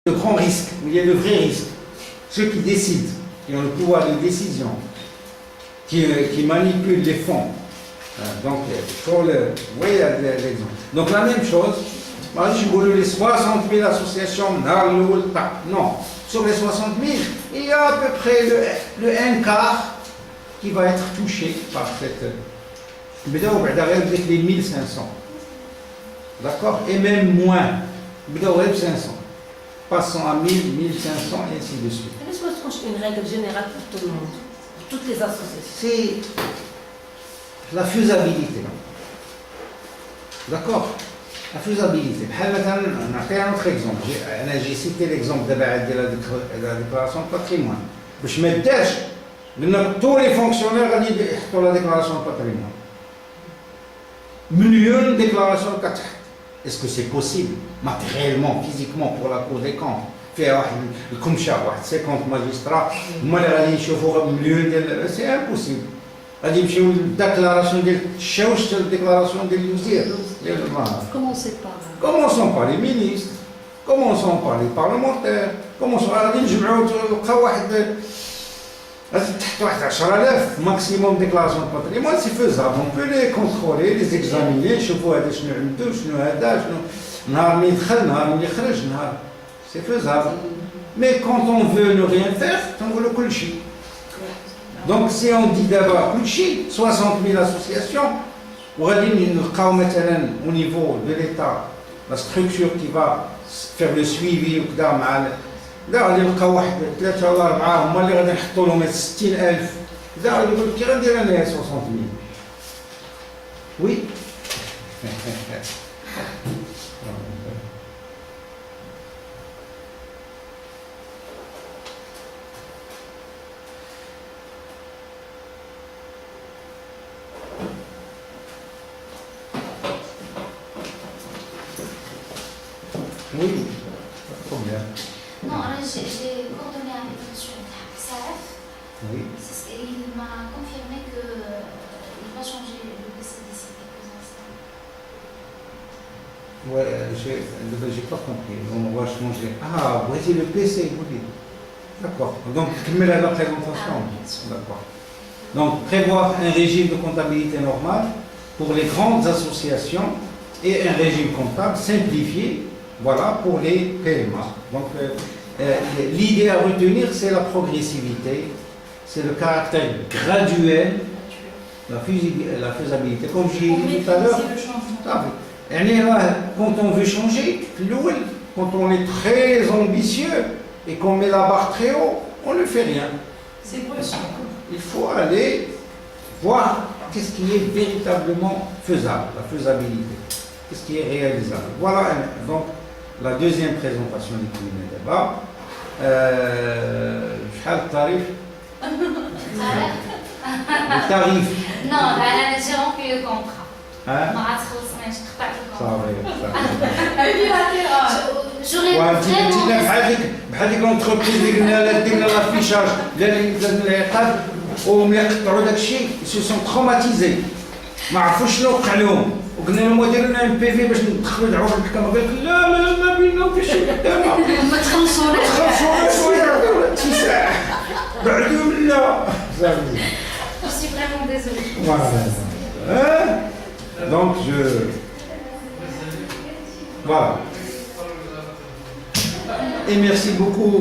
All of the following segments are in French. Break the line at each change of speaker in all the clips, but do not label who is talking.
Le grand risque, où il y a le vrai risque. Ceux qui décident, qui ont le pouvoir de décision, qui manipulent les fonds. Donc, pour le, vous voyez l'exemple. Donc, la même chose, moi, je vous les 60 000 associations, non, sur les 60 000, il y a à peu près le 1/4 qui va être touché par cette. Mais là, on va avec les 1500. D'accord? Et même moins. Mais là, 500. Passons à 1000, 1500 et ainsi de suite.
Est-ce que c'est une règle générale pour tout le monde, pour toutes les associations?
C'est la faisabilité. D'accord? La faisabilité. On a fait un autre exemple. J'ai cité l'exemple de la déclaration de patrimoine. Je me dis, tous les fonctionnaires ont la déclaration de patrimoine. Millions de déclarations de patrimoine. Est-ce que c'est possible, matériellement, physiquement, pour la Cour des comptes? Faire comme ça, 50 magistrats, c'est impossible. Déclaration de déclaration de l'usure.
Commencez par.
Commençons par les ministres, commençons par les parlementaires, commençons par les maximum de déclarations de patrimoine, c'est faisable. On peut les contrôler, les examiner, c'est faisable. Mais quand on veut ne rien faire, on veut le kulchi. Donc si on dit d'abord kulchi, 60 000 associations, au niveau de l'État, la structure qui va faire le suivi, لا غادي نلقى واحد 3 ولا 4 هما اللي غادي نحطوا لهم 60,000 لا غادي يقول لك كي غندير انا 60,000 وي وي problème.
Non, j'ai coordonné avec M. Saref.
Oui.
Il m'a confirmé qu'il va changer le PC d'ici quelques instants.
Ouais, j'ai pas compris. On va changer. Ah, vous voyez le PC, vous dites. D'accord. Donc, mais la présentation. D'accord. Donc, prévoir un régime de comptabilité normale pour les grandes associations et un régime comptable simplifié, voilà, pour les PMA. Donc, l'idée à retenir, c'est la progressivité, c'est le caractère graduel, la faisabilité. Comme j'ai dit tout à l'heure, quand on veut changer, quand on est très ambitieux et qu'on met la barre très haut, on ne fait rien.
C'est possible.
Il faut aller voir qu'est-ce qui est véritablement faisable, la faisabilité, qu'est-ce qui est réalisable. Voilà donc la deuxième présentation du premier débat. شحال التاريخ؟ التاريخ.
Non, j'ai rempli le contrat. ما عاد خلصناش قطعت الكونترا.
صافي. بحال ديك لونتربريز اللي قلنا لها دير لنا لافيشاج درنا العقاد وملي قطعوا داك الشيء سو سون تروماتيزي ما عرفوش شنو وقع لهم وقلنا لهم ديروا لنا ام بي في باش ندخلوا دعوه في المحكمه قال لك لا ما بينا وفي شي قدامنا
ما تخلصوناش
شويه بعدوا منا صافي.
Je suis vraiment désolée.
Voilà. Donc voilà. Et merci beaucoup.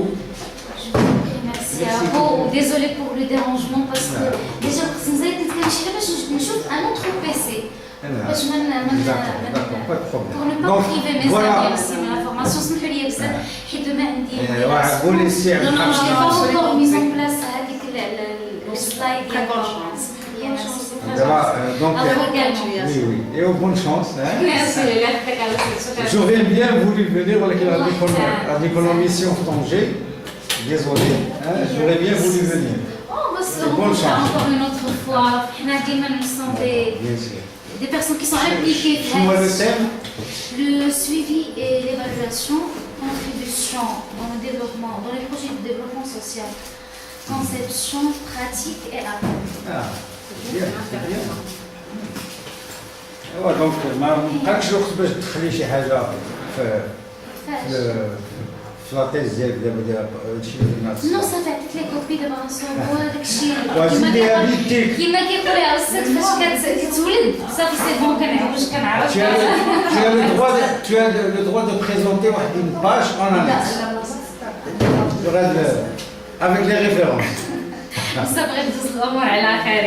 Merci à vous. Désolée pour le dérangement parce que déjà vous avez dit que je suis un autre PC.
D'accord, pas de problème.
Pour ne pas priver mes amis aussi de l'information, c'est une filière qui demain dit.
Vous laissez un
Non, non, je n'ai pas encore mis en place avec le slide.
Donc, oui. Et bonne chance.
Merci.
J'aurais bien voulu venir avec la mission Tanger. Désolé, j'aurais bien voulu venir.
Bonne chance. Encore une autre fois, nous sommes des personnes qui sont impliquées.
Le thème?
Le suivi et l'évaluation, contribution dans le développement, dans les projets de développement social, conception, pratique et appel.
Ah, c'est bien. Donc, ما بقاكش الوقت باش تدخلي شي حاجه في في لا تيز ديالك دابا هادشي اللي درنا.
نو صافي عطيت لك كوبي دابا غنصور داكشي
وزيدي هابيتيك.
كيما كيقول لها الست فاش كتولد صافي سي بون كنعوج كنعرف.
Tu as le droit de présenter une page en annexe. Avec les références.
بصح بغيت تدوز الامور على خير.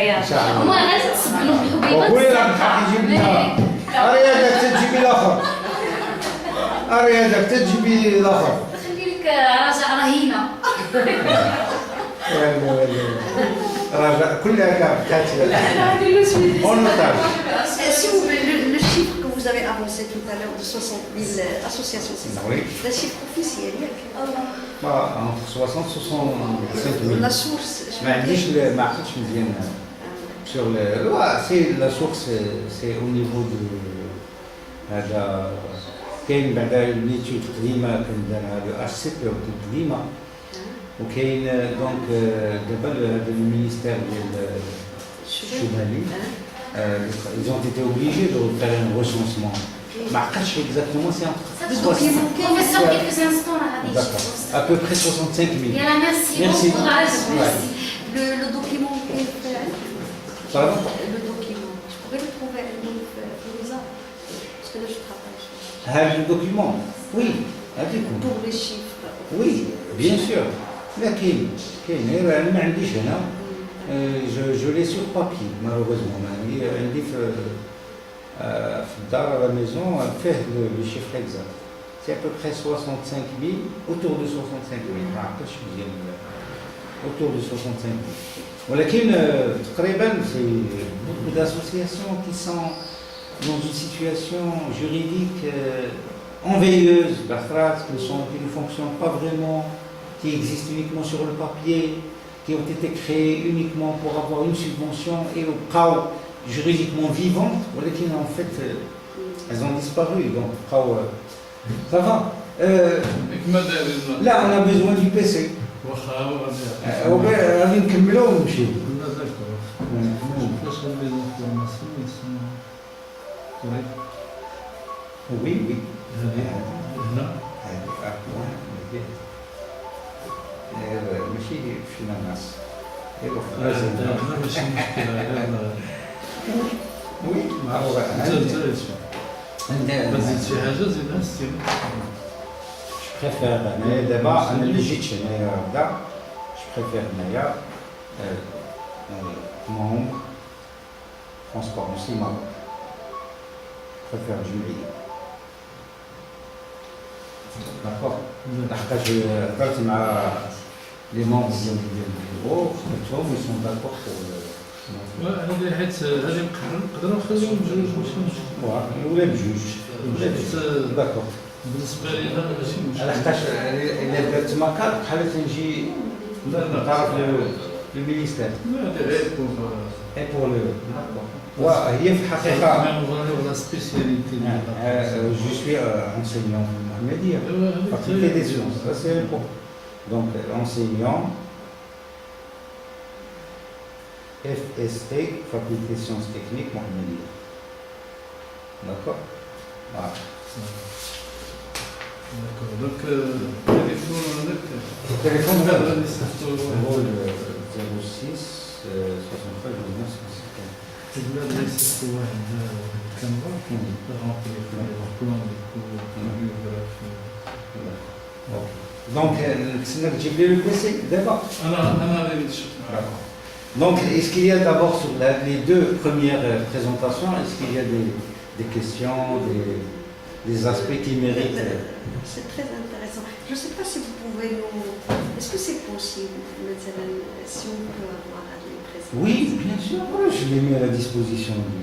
هما غير تصبنوا بالحبيبات.
وقولي لها بحق يجيب لها. أري هذاك تجيبي الآخر. أري هذاك تجيبي الآخر.
خلي لك رجاء رهينه.
رجاء كلها كانت on notage.
Si vous voulez, le chiffre que vous avez avancé tout à l'heure de 60 000 associations, c'est ça?
Oui.
Le chiffre officiel,
Entre 60 et 65 000.
la source.
ما عنديش ما عقلتش مزيان sur le c'est la source c'est au niveau de هذا كاين بعدا ليتيود قديمه كنديرها لو اش سي بي قديمه وكاين دونك دابا هذا المينيستير ديال الشمالي ils ont été obligés de faire un recensement ما عقلتش exactement c'est
On va sur quelques instants là.
d'accord à peu près 65 000.
Yalla, merci.
Merci.
Bon courage.
Ouais.
Le document est fait.
Pardon?
Le document, je pourrais le trouver un livre pour les ans. Parce que là, je travaille sur
Le document oui هذيك
pour les chiffres.
oui bien sûr لا كاين انا ما عنديش هنا je l'ai sur papier malheureusement عندي في الدار à la maison فيه le chiffre exact c'est à peu près 65 000 autour de 65 000 ما عرفتش مزيان autour de 65 000 ولكن تقريبا c'est beaucoup d'associations qui sont dans une situation juridique enveilleuse, la phrase qui ne fonctionnent pas vraiment, qui existent uniquement sur le papier, qui ont été créées uniquement pour avoir une subvention et au cas juridiquement vivantes, en fait, elles ont disparu. Donc, ça va. Là, on a besoin du PC. غادي نكملوا ونمشيو. Oui, oui. ماشي في الناس. وي معروف. Je préfère d'abord أنا اللي جيت هنايا هكذا. Je préfère هنايا membre transparence Maroc. Je préfère jury. D'accord. Je مع les membres du bureau, ils sont d'accord pour
هذه حيت هذه نقدروا نخليهم بجوج
ولا بجوج. D'accord.
بالنسبه لنا ماشي مشكل.
علاش إلا درت مكان بحال تنجي نعرف le ministère.
لا هذه غير
Et pour le. وهي في الحقيقة.
la spécialité.
Je suis enseignant média, faculté des sciences. Ça c'est important. Donc enseignant, FST, faculté des sciences techniques, Mohamedia. D'accord. Voilà.
D'accord. Donc téléphone عندك.
Téléphone
هذا
06 63 19
l'adresse c'est واحد الكاميرا رامبلي البلان
Donc, نتسنى تجيب لي le PC d'abord.
انا غادي نشوف.
Donc, est-ce qu'il y a d'abord sur les deux premières présentations, est-ce qu'il y a des questions, des aspects qui méritent
C'est très intéressant. Je ne sais pas si vous pouvez nous... Est-ce que c'est possible, si on peut avoir les présentations?
Oui, bien sûr, je les mets à la disposition du...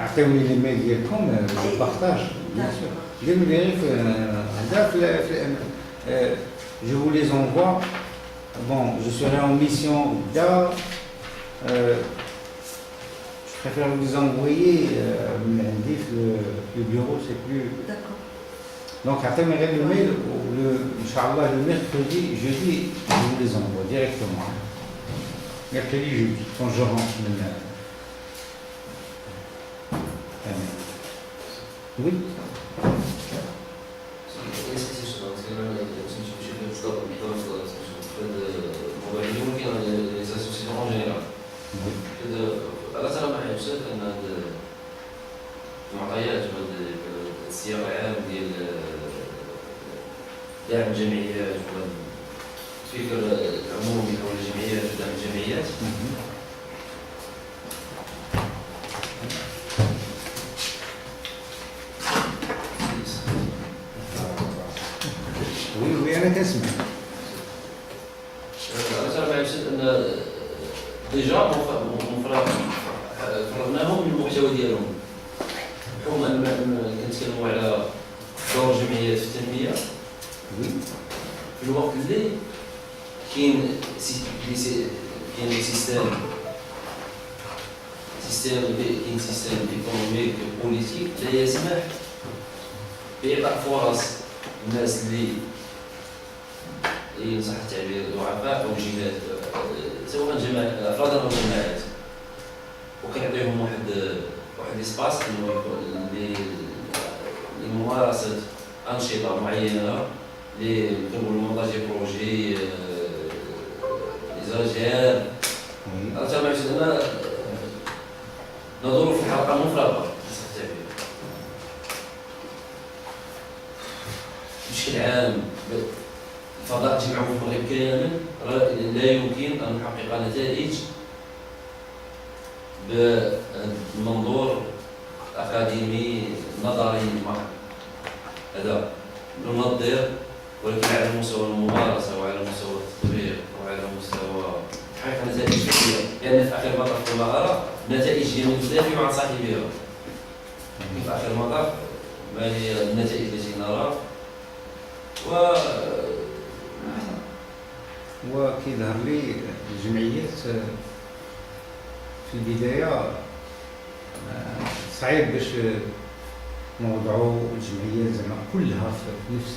Après, on les met comme le partage, bien sûr. Je vous les envoie. Bon, je serai en mission là. Je préfère vous envoyer le bureau, c'est plus.
D'accord.
Donc, après, le mail, Inch'Allah, le mercredi, jeudi, je vous les envoie directement. Mercredi, jeudi, quand je rentre le mail. Oui.
Est-ce que دعم الجمعيات والفكر العمومي حول الجمعيات ودعم الجمعيات.
وي انا كنسمع.
أنا ما يقصد أن ديجا فرغناهم من المحتوى ديالهم بحكم أن كنتكلموا على دور الجمعيات في التنمية
وي
في الوقت اللي كاين سيستم ايكونوميك بوليتيك لا يسمح بإعطاء فرص الناس اللي إن صح التعبير ضعفاء أو جهات سواء أفراد أو جماعات، وكنعطيهم واحد اسباس لممارسة أنشطة معينة اللي كنقولوا مونتاج بروجي ليزاجير. أنا ما عرفتش أنا ندور في حلقة مفرغة صح التعبير. بشكل عام الفضاء تجمعه في المغرب كامل لا يمكن أن نحقق نتائج بمنظور أكاديمي نظري محض. هذا ننظر ولكن على مستوى الممارسة وعلى مستوى التطبيق وعلى مستوى تحقيق نتائج فعلية، لأن في آخر المطاف كما أرى نتائج هي من تدافع عن صاحبها. في آخر المطاف ما هي النتائج التي نرى
وكيظهر لي الجمعيات في البداية صعيب باش نوضعوا الجمعيات زعما كلها في نفس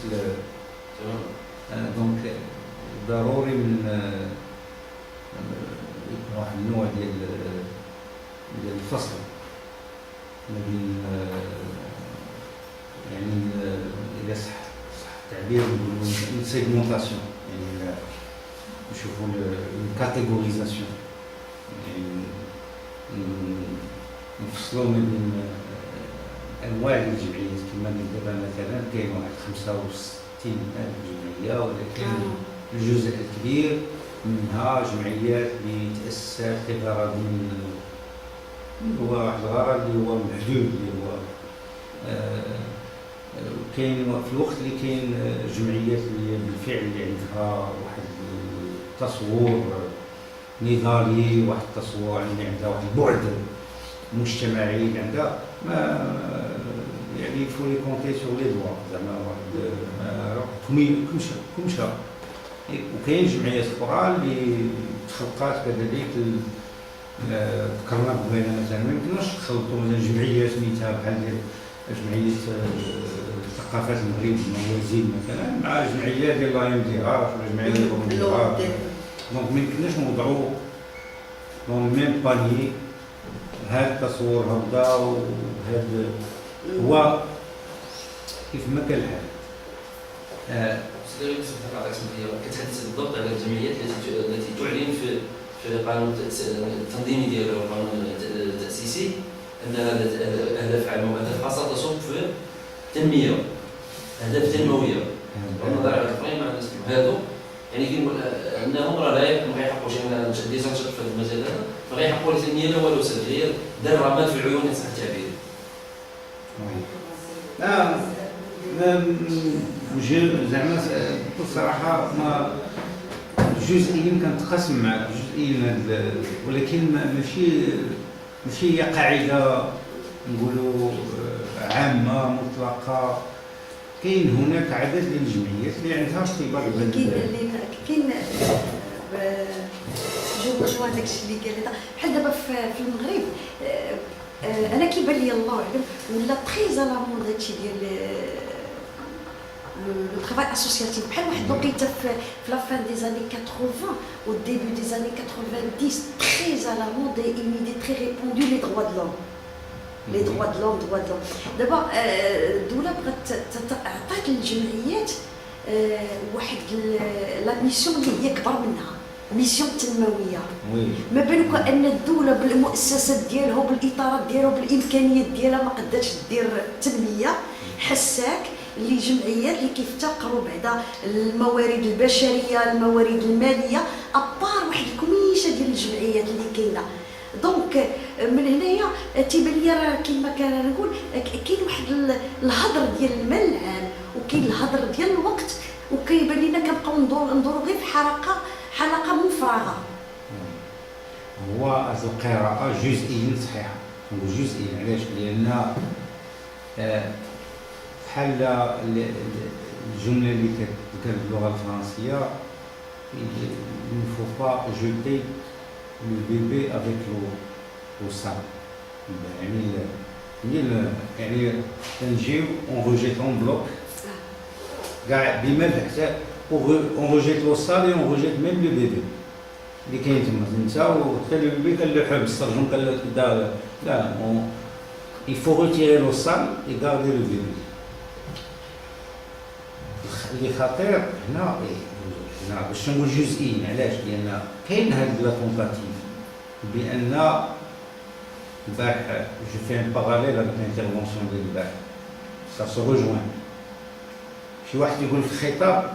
دونك ضروري من يكون واحد النوع ديال الفصل ما بين يعني إذا صح التعبير نقولوا une segmentation يعني نشوفوا الكاتيغوريزاسيون يعني نفصلوا ما بين انواع الجمعيات كما دابا مثلا كاين واحد 65,000 جمعيه ولكن الجزء الكبير منها جمعيات اللي تاسست لغرض من هو واحد الغرض اللي هو محدود اللي هو كاين في الوقت اللي كاين جمعيات اللي بالفعل اللي عندها واحد التصور نضالي، واحد التصور اللي عندها واحد البعد مجتمعي اللي عندها ما يعني فو لي كونتي سور لي دوا زعما واحد كمشة. وكاين جمعيات اخرى اللي تخلقات كذلك ذكرنا بغينا مثلا ما يمكنش تخلطوا مثلا جمعيات مثال بحال جمعية ثقافة المغرب الموازين مثلا مع جمعيات ديال لا يمديها ولا جمعية ديال المديرة، دونك ما يمكنناش نوضعوا دون ميم باني هذا التصور هكذا وهذا هو كيف ما كان الحال.
كتحدث بالضبط على الجمعيات التي تعلن في القانون التنظيمي ديالها والقانون التأسيسي أن أهداف عامة وأهداف خاصة تصب في التنمية، أهداف تنموية. والنظر على الآخرين مع الناس هادو يعني كيقول أنهم راه لا ما غيحققوش أنا ديجا نشرت في هذا المجال هذا ما غيحققوا لا تنمية لا والو سد، هي دار رماد في العيون إن صح التعبير.
زعما بصراحة ما جزئيا كنتقاسم معك جزئيا ولكن ماشي هي قاعدة نقولوا عامة مطلقة. كاين هناك عدد من الجمعيات اللي عندها ارتباط
كاين جو هذاك الشيء اللي قال بحال دابا في المغرب انا كيبان لي الله اعلم ولا تري على مود هادشي ديال لو travail associatif بحال واحد الوقيته في لا فان دي زاني 80 و ديبي دي زاني 90 تري على مود اي une idée très répandue les droits de l'homme. لي droits de l'homme دابا الدوله بغات عطات للجمعيات واحد لا ميسيون اللي هي كبر منها ميسيون تنمويه. ما بالك ان الدوله بالمؤسسات ديالها وبالاطارات ديالها وبالامكانيات ديالها ما قدرتش دير تنميه، حساك اللي جمعيات اللي كيفتقروا بعدا الموارد البشريه الموارد الماليه ابار واحد الكميشه ديال الجمعيات اللي كاينه. دونك من هنايا تيبان لي راه كيما كنقول كاين واحد الهضر ديال المال العام وكاين الهضر ديال الوقت وكيبان لينا كنبقاو ندوروا غير في حلقه مفرغه.
هو هذه القراءة جزئيا صحيحة، نقول جزئيا علاش؟ لأن بحال الجملة اللي كتقال باللغة الفرنسية il ne faut pas jeter le bébé avec l'eau sale. يعني كنجيو on rejette en bloc كاع بما حتى on rejette l'eau sale et on rejette même le bébé. اللي كاين تما انت وحتى لو بيبي كنلوحوه بالسرجم كنلوحوه لا il faut retirer l'eau sale et garder le bébé. اللي خطير هنا باش نقول جزئيا علاش؟ لان كاين هاد لا تونتاتيف بان البارح جو في ان باراليل افيك الانترفونسيون ديال البارح سا سو ريجوين. شي واحد يقول في الخطاب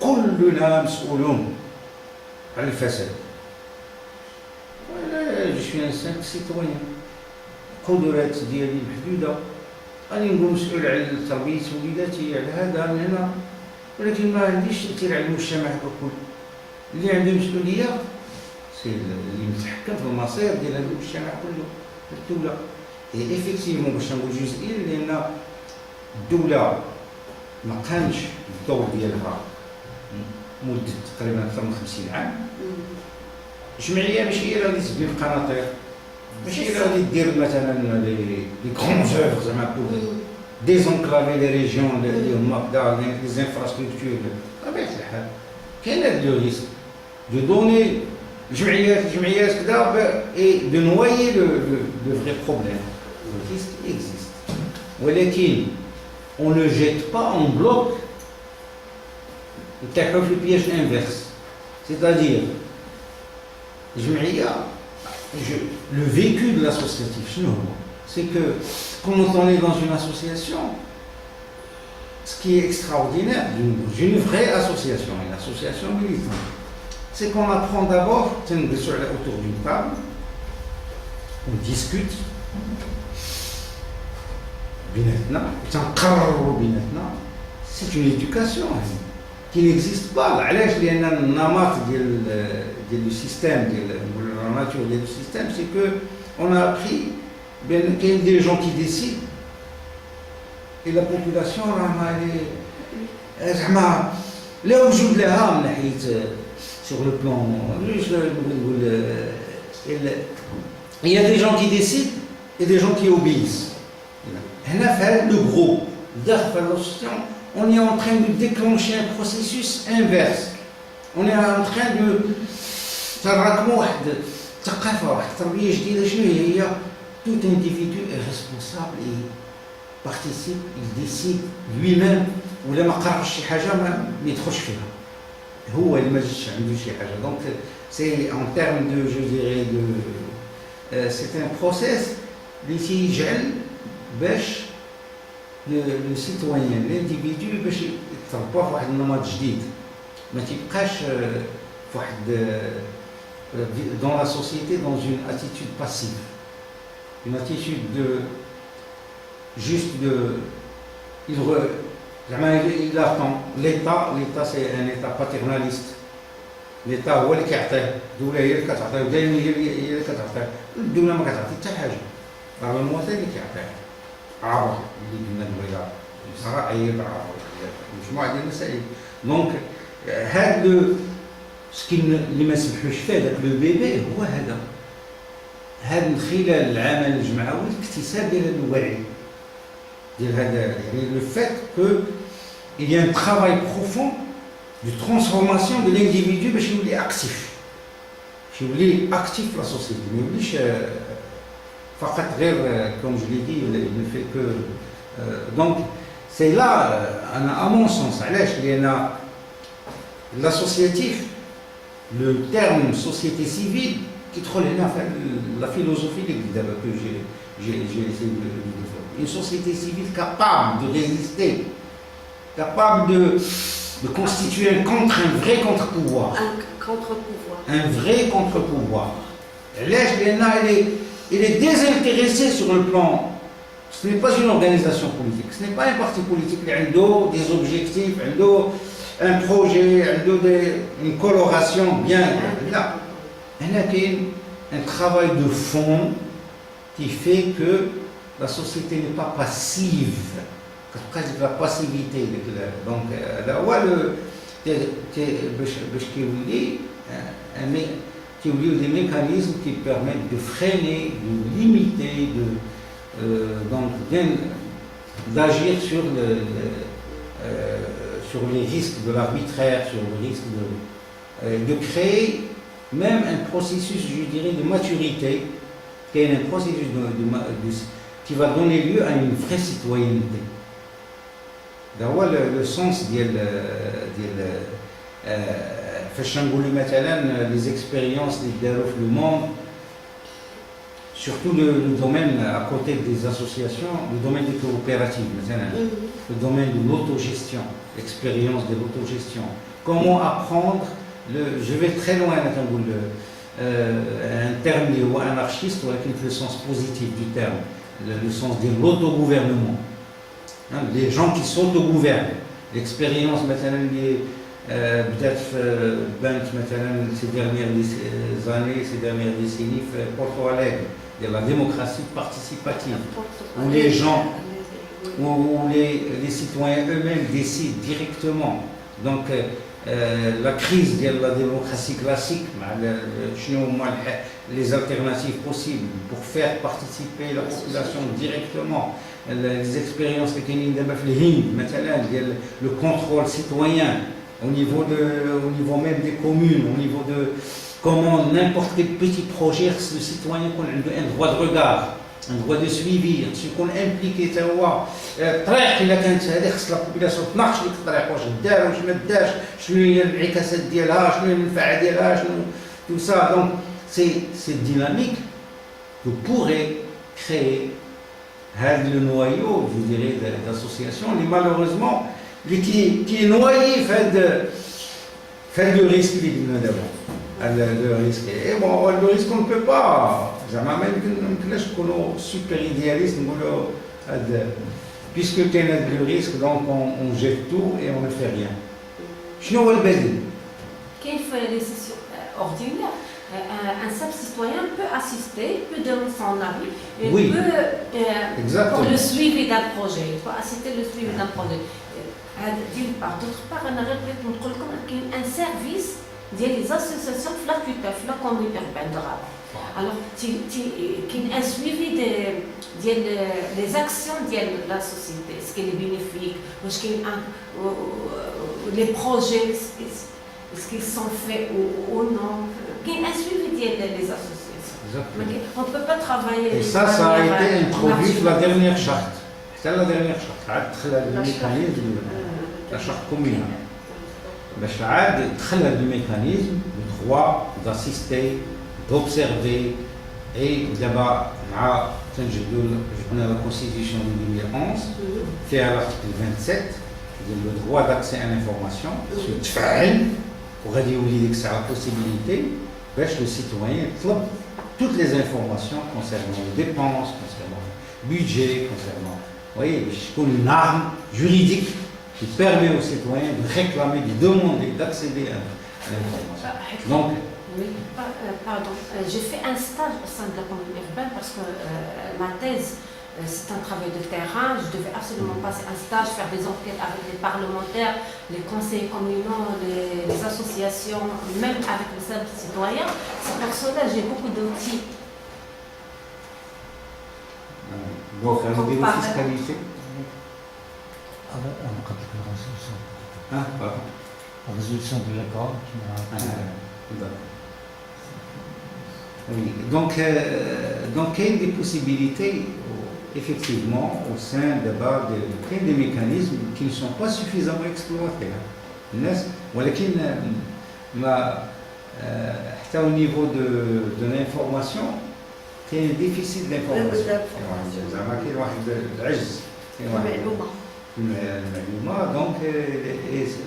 كلنا مسؤولون على الفساد. انا جو سوي انسان سيتويان قدرات ديالي محدوده غادي نكون مسؤول على تربيه وليداتي على هذا من هنا، ولكن ما عنديش تاثير على المجتمع ككل. اللي عنده مسؤوليه سي اللي متحكم في المصير ديال هذا المجتمع كله الدوله. اي افيكتيفمون باش نقول جزئيا لان الدوله ما قامش بالدور ديالها مده تقريبا اكثر من 50 عام. الجمعيه ماشي هي اللي غادي تبني القناطير، ماشي هي اللي غادي دير مثلا لي غرون زوفر زعما كل ديزونكلافي لي ريجيون اللي هما كدا لي زانفراستركتور. بطبيعه الحال كاين هاد لو ريسك دو دوني الجمعيات كدا اي دو نوايي لو فري بروبليم. لو ريسك اكزيست ولكن on ne jette pas en bloc. نتاحو في البياج انفيرس c'est-à-dire الجمعيه le vécu de l'associatif شنو هو؟ c'est que quand on est dans une association, ce qui est extraordinaire d'une vraie association, une association militante, c'est qu'on apprend d'abord autour d'une table, on discute بيناتنا تنقرروا بيناتنا. c'est une éducation qui n'existe pas. علاش؟ لان النمط ديال لو سيستيم ديال لا ناتور ديال لو سيستيم سي كو on a appris بان كاين دي جون كي ديسيد et la population راها زعما لا وجود لها من ناحيه sur le plan نقول il y a des gens qui décident et des gens qui obéissent. هنا في هذا لو غروب داخل في l'association on est en train de déclencher un processus inverse. On est en train de تراكموا واحد الثقافه واحد التربيه جديده. شنو هي؟ tout individu est responsable et participe, il décide lui-même. ولا ما قررش شي حاجه ما يدخلش فيها، هو اللي ما جاش عنده شي حاجه. دونك سي en termes de je dirais de c'est un process اللي تيجعل باش لو سيتويان l'individu باش يتربى في واحد النمط جديد، ما تيبقاش في واحد dans la société dans une attitude passive, une attitude de juste de il attend. L'état c'est un état paternaliste. l'état هو اللي كيعطيه، الدوله هي اللي كتعطيه دائما، هي اللي كتعطيه. الدوله ما كتعطي حتى حاجه، راه المواطن اللي كيعطيه عبر اللي قلنا الولاء الرأي مجموعه ديال المسائل. دونك هاد لو سكي اللي ما سمحوش فيه داك لو بيبي هو هذا من خلال العمل الجمعوي الاكتساب ديال الوعي ديال هذا، يعني لو فات كو il y a un travail profond de transformation de l'individu باش يولي اكتيف، باش يولي اكتيف في لا سوسيتي، ما يوليش فقط غير comme je l'ai dit il ne fait que donc c'est là انا à mon sens. علاش؟ لان l'associatif le terme société civile كيدخل هنا في la philosophie اللي دابا que j'ai essayé de développer. Une société civile capable de résister capable de constituer un vrai contre-pouvoir.
Un contre-pouvoir.
Un vrai contre-pouvoir. L'âge Léna, il est désintéressé sur le plan. Ce n'est pas une organisation politique, ce n'est pas un parti politique qui a des objectifs, un projet, une coloration bien. Là, il y a un travail de fond qui fait que la société n'est pas passive. Presque la passivité. Donc, là, qui ont des mécanismes qui permettent de freiner, de limiter, d'agir sur les risques de l'arbitraire, sur le risque de créer même un processus, je dirais, de maturité, qui est un processus qui va donner lieu à une vraie citoyenneté. D'avoir le sens les expériences dans le monde, surtout le domaine à côté des associations, le domaine des coopératives, le domaine de l'autogestion, l'expérience de l'autogestion. Comment apprendre, je vais très loin, un terme anarchiste, avec le sens positif du terme, le sens de l'autogouvernement. Les gens qui s'autogouvernent, l'expérience maintenant peut-être ces dernières années, ces dernières décennies, Porto Alegre, de la démocratie participative, où les gens, où les citoyens eux-mêmes décident directement. Donc la crise de la démocratie classique, les alternatives possibles pour faire participer la population directement, les expériences qui le contrôle citoyen au niveau même des communes, au niveau de comment n'importe quel petit projet, le citoyen a un droit de regard, un droit de suivi, il faut impliqué الطريق الا كانت هذه خص لا بوبيلاسيون تناقش ديك الطريق واش دار واش ما دارش شنو هي الانعكاسات ديالها شنو هي المنفعه ديالها شنو tout ça. Donc c'est dynamique que pourrait créer le noyau, je dirais, d'associations, mais malheureusement qui est noyé fait le risque le risque. Et bon, le risque on ne peut pas. Jamais même qu'on super idéaliste, puisque tu as le risque, donc on jette tout et on ne fait rien. شنو هو البديل؟
كيف les sessions ordinaires, un simple citoyen peut assister, peut donner son avis, et
Oui.
peut pour le suivi d'un projet, il peut assister le suivi d'un projet. D'une part, d'autre part, on a qu'il y a un service des associations في la commune urbaine de Rabat. Alors, qu'il y a un suivi des actions de la société, ce qui est bénéfique, les projets, est-ce qu'ils sont faits ou non. Qu'il y a un suivi des associations. On ne peut pas travailler.
Et ça a été introduit dans la dernière charte. C'est la dernière charte. Le mécanisme de la charte communale. Le mécanisme du droit d'assister, d'observer et d'abord, on a la constitution de 2011, fait à l'article 27, le droit d'accès à l'information, pour réduire la possibilité, le citoyen trouve toutes les informations concernant les dépenses, concernant le budget, concernant, vous voyez, une arme juridique qui permet aux citoyens de réclamer, de demander, d'accéder à l'information. Donc,
oui, pardon. J'ai fait un stage au sein de la commune urbaine parce que ma thèse, c'est un travail de terrain. Je devais absolument passer un stage, faire des enquêtes avec les parlementaires, les conseillers communaux, les associations, même avec les simple citoyens. C'est pour cela que j'ai beaucoup d'outils.
donc, au niveau fiscalité. Ah, pardon.
La résolution de l'accord qui m'a
Oui, donc il y a des possibilités, effectivement, au sein des mécanismes qui ne sont pas suffisamment exploités. Au niveau de l'information, il y a un déficit d'information. المعلومة. Donc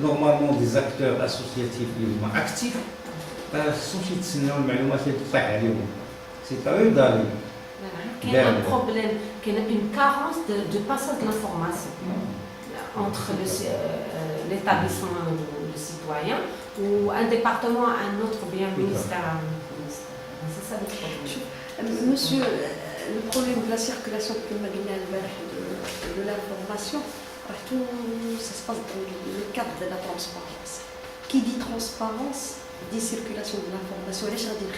normalement des acteurs associatifs اللي هما actifs خصهمش يتسناو المعلومات اللي تطيح عليهم. C'est à eux d'aller.
Il y a un problème, qu'il y a une carence de passage de l'information entre l'établissement ou le citoyen ou un département à un autre, ou bien un ministère à un autre ministère. C'est ça le problème.
Monsieur, le problème de la circulation de l'information, tout ça se passe dans le cadre de la transparence. Qui dit transparence dit circulation de l'information. Les gens disent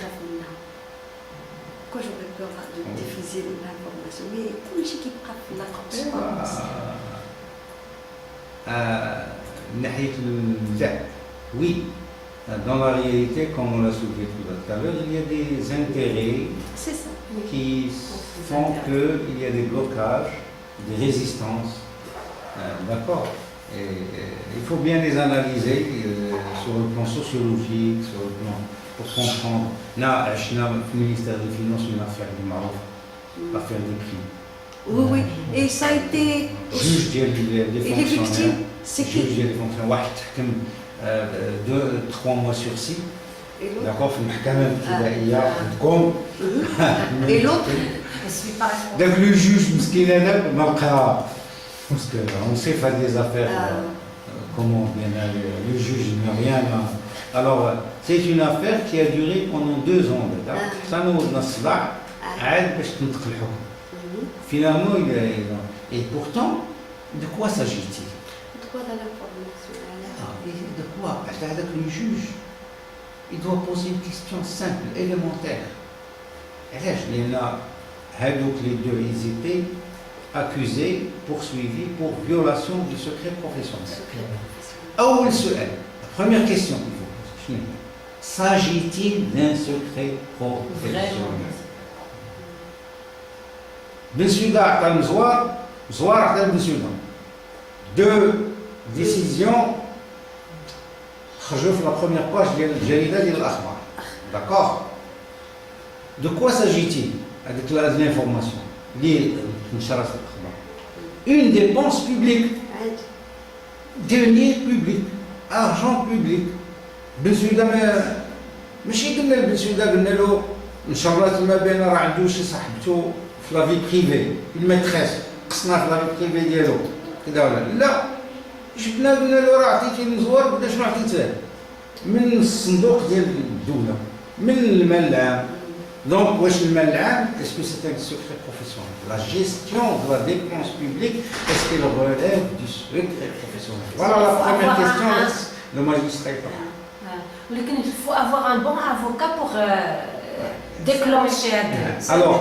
pourquoi j'aurais peur de diffuser l'information? Mais tout le qui frappe la transparence.
Oui, dans la réalité, comme on l'a soulevé tout à l'heure, il y a des intérêts qui font qu'il y a des blocages, des résistances. D'accord. Il faut bien les analyser sur le plan sociologique, sur le plan pour comprendre. Là, le ministère des Finances, une affaire du Maroc, l'affaire des prix.
Oui, et ça a été.
Juge des fonctionnaires.
C'est qui?
Juge des fonctionnaires. واحد 2-3 mois sur 6. D'accord, quand même il y a comme.
Et l'autre?
Donc le juge, parce qu'on sait faire des affaires, comment bien le juge n'a rien. Alors, c'est une affaire qui a duré pendant 2 ans. Ça nous finalement, et pourtant, de quoi s'agit-il?
De quoi dans l'information?
De quoi? Avec le juge, il doit poser une question simple, élémentaire. Il y en a, les deux, ils étaient accusés, poursuivis pour violation du secret professionnel. La première question qu'il faut poser, s'agit-il d'un secret professionnel? Ben Souda a un Zouar a Ben Souda. 2 décisions. Je fais la première page de Jarida de l'Akhbar. D'accord? De quoi s'agit-il avec l'information? Une dépense publique. Deniers publics. Argent public. Ben Souda, ماشي قلنا لبن سودا قلنا له ان شاء الله ما بين راه عنده شي صاحبته في لا في بريفي الماتريس قصنا في لا في بريفي ديالو كذا ولا لا جبنا قلنا له راه عطيتيني مزور بدا شنو عطيته من الصندوق ديال الدوله من المال العام. Donc واش المال العام est-ce que c'est un secret professionnel? La gestion de la dépense publique est-ce qu'elle relève du secret professionnel? Voilà la première question. Le magistrat.
Il faut avoir un bon avocat pour déclencher.
Alors,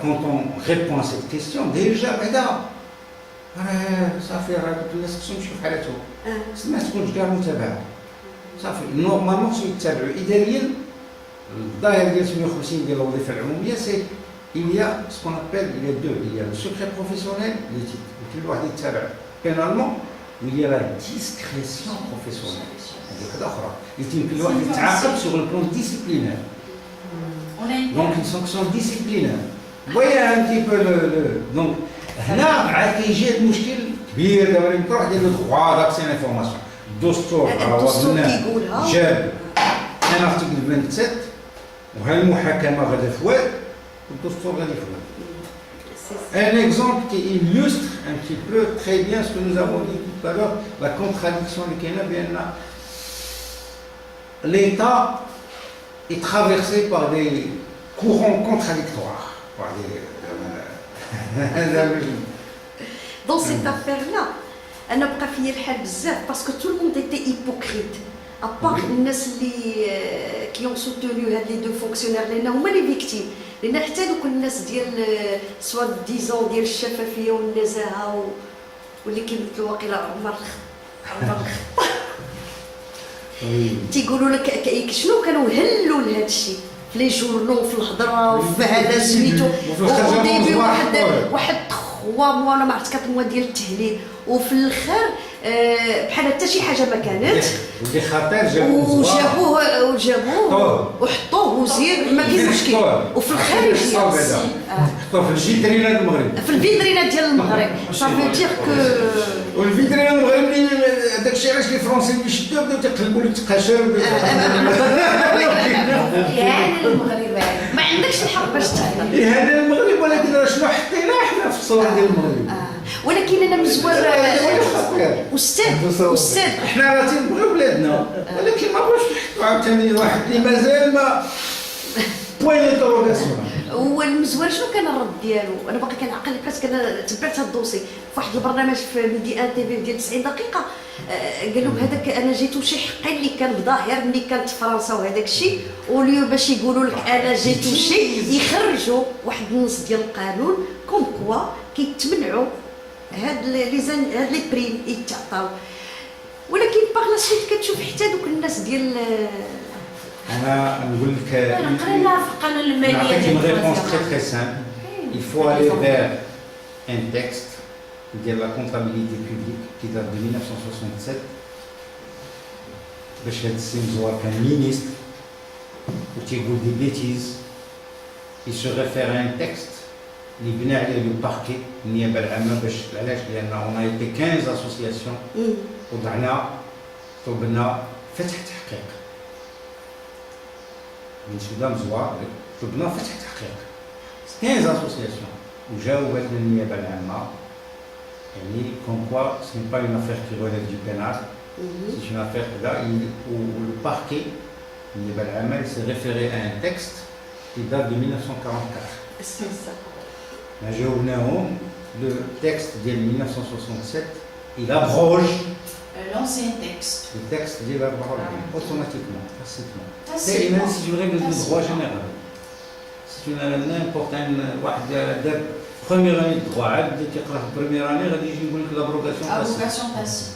quand on répond à cette question, déjà, ça fait normalement, il y a ce qu'on appelle les deux. Il y a le secret professionnel, les titres. Pénalement, il y a la discrétion professionnelle. Il y a sur le plan disciplinaire. Donc une sanction disciplinaire. Vous voyez un petit peu le. Donc, là, il y a un problème de droit d'accès à l'information. الدستور جاب ان ارتيكل 27 وهالمحاكمه غادا في واد والدستور غادي في واد. Un exemple qui illustre un petit peu très bien ce que nous avons dit tout à l'heure, la contradiction qu'il y a bien là. L'État est traversé par des courants contradictoires.
Dans cette affaire-là, أنا بقى فيا الحال بزاف باسكو تو الموند ايتي هيبوكريت ابار الناس اللي كي اون سوتونيو هاد لي دو فونكسيونير لان هما لي فيكتيم لان حتى دوك الناس ديال سوا ديزون ديال الشفافيه والنزاهه واللي كيمثلوا واقيلا عمر الخطاب تيقولوا لك شنو كانوا هلوا لهذا الشيء في لي جورنو في الهضره وفي هذا سميتو وديبي واحد 3 موا ولا ما عرفت 4 موا ديال التهليل وفي الاخر بحال حتى شي حاجه ما كانت
ودي خاطر
وجابوه وحطوه وزير ما كاين مشكل. وفي الخارج
حطوه في الفيترينات المغرب،
في الفيترينات ديال المغرب. صافي دير كو
والفيترينات المغرب داك الشيء علاش لي فرونسي اللي شدوه بداو تيقلبوا لك تقاشر
يعني المغرب
ما عندكش الحق باش تهضر.
هذا المغرب، ولكن راه شنو حطينا حنا في الصوره ديال المغرب.
ولكن انا مزوار استاذ
حنا راه تنبغيو بلادنا، ولكن ما بغاوش نحطوا عاوتاني واحد اللي مازال ما بوين انتروغاسيون.
والمزوار شنو كان الرد ديالو؟ انا باقي كنعقل بحال كان تبعت هذا الدوسي في واحد البرنامج في ميدي ان تي في ديال 90 دقيقه. قال لهم هذاك انا جيت وشي حقي اللي كان ظاهر ملي كانت في فرنسا وهذاك الشيء، واليوم باش يقولوا لك انا جيت وشي يخرجوا واحد النص ديال القانون كوم كوا كيتمنعوا هاد لي بريم يتعطاو. ولكن باغ لا سويت كتشوف حتى دوك الناس ديال
انا نقول لك
قرينا في القانون الماليه
نعطيك une
ديال
réponse très très simple. Il faut aller vers un texte de la comptabilité publique qui date de 1967 باش هاد السي مزوار كان مينيستر وتيقول دي بيتيز. il se réfère à un texte اللي بنى عليه لو باركي النيابه العامه. باش علاش؟ لان on a été 15 associations وضعنا طلبنا فتح تحقيق من سودا مزوار، طلبنا فتح تحقيق 15 اسوسياسيون وجاوبتنا النيابه العامه يعني كون كوا سي با اون افير كي ريليف دو بينال، سي اون افير كذا. والباركي النيابه العامه سي ريفيري ان تكست كي دات دو 1944.
سي سا
جاوبناهم لو تكست ديال 1967 il abroge
l'ancien texte.
le texte ديال 44 automatiquement, tacitement. C'est même si je règle de droit général. C'est une n'importe واحد دار première année de droit عاد بدا كيقرا في première année غادي يجي يقول لك l'abrogation passive.
Abrogation passive.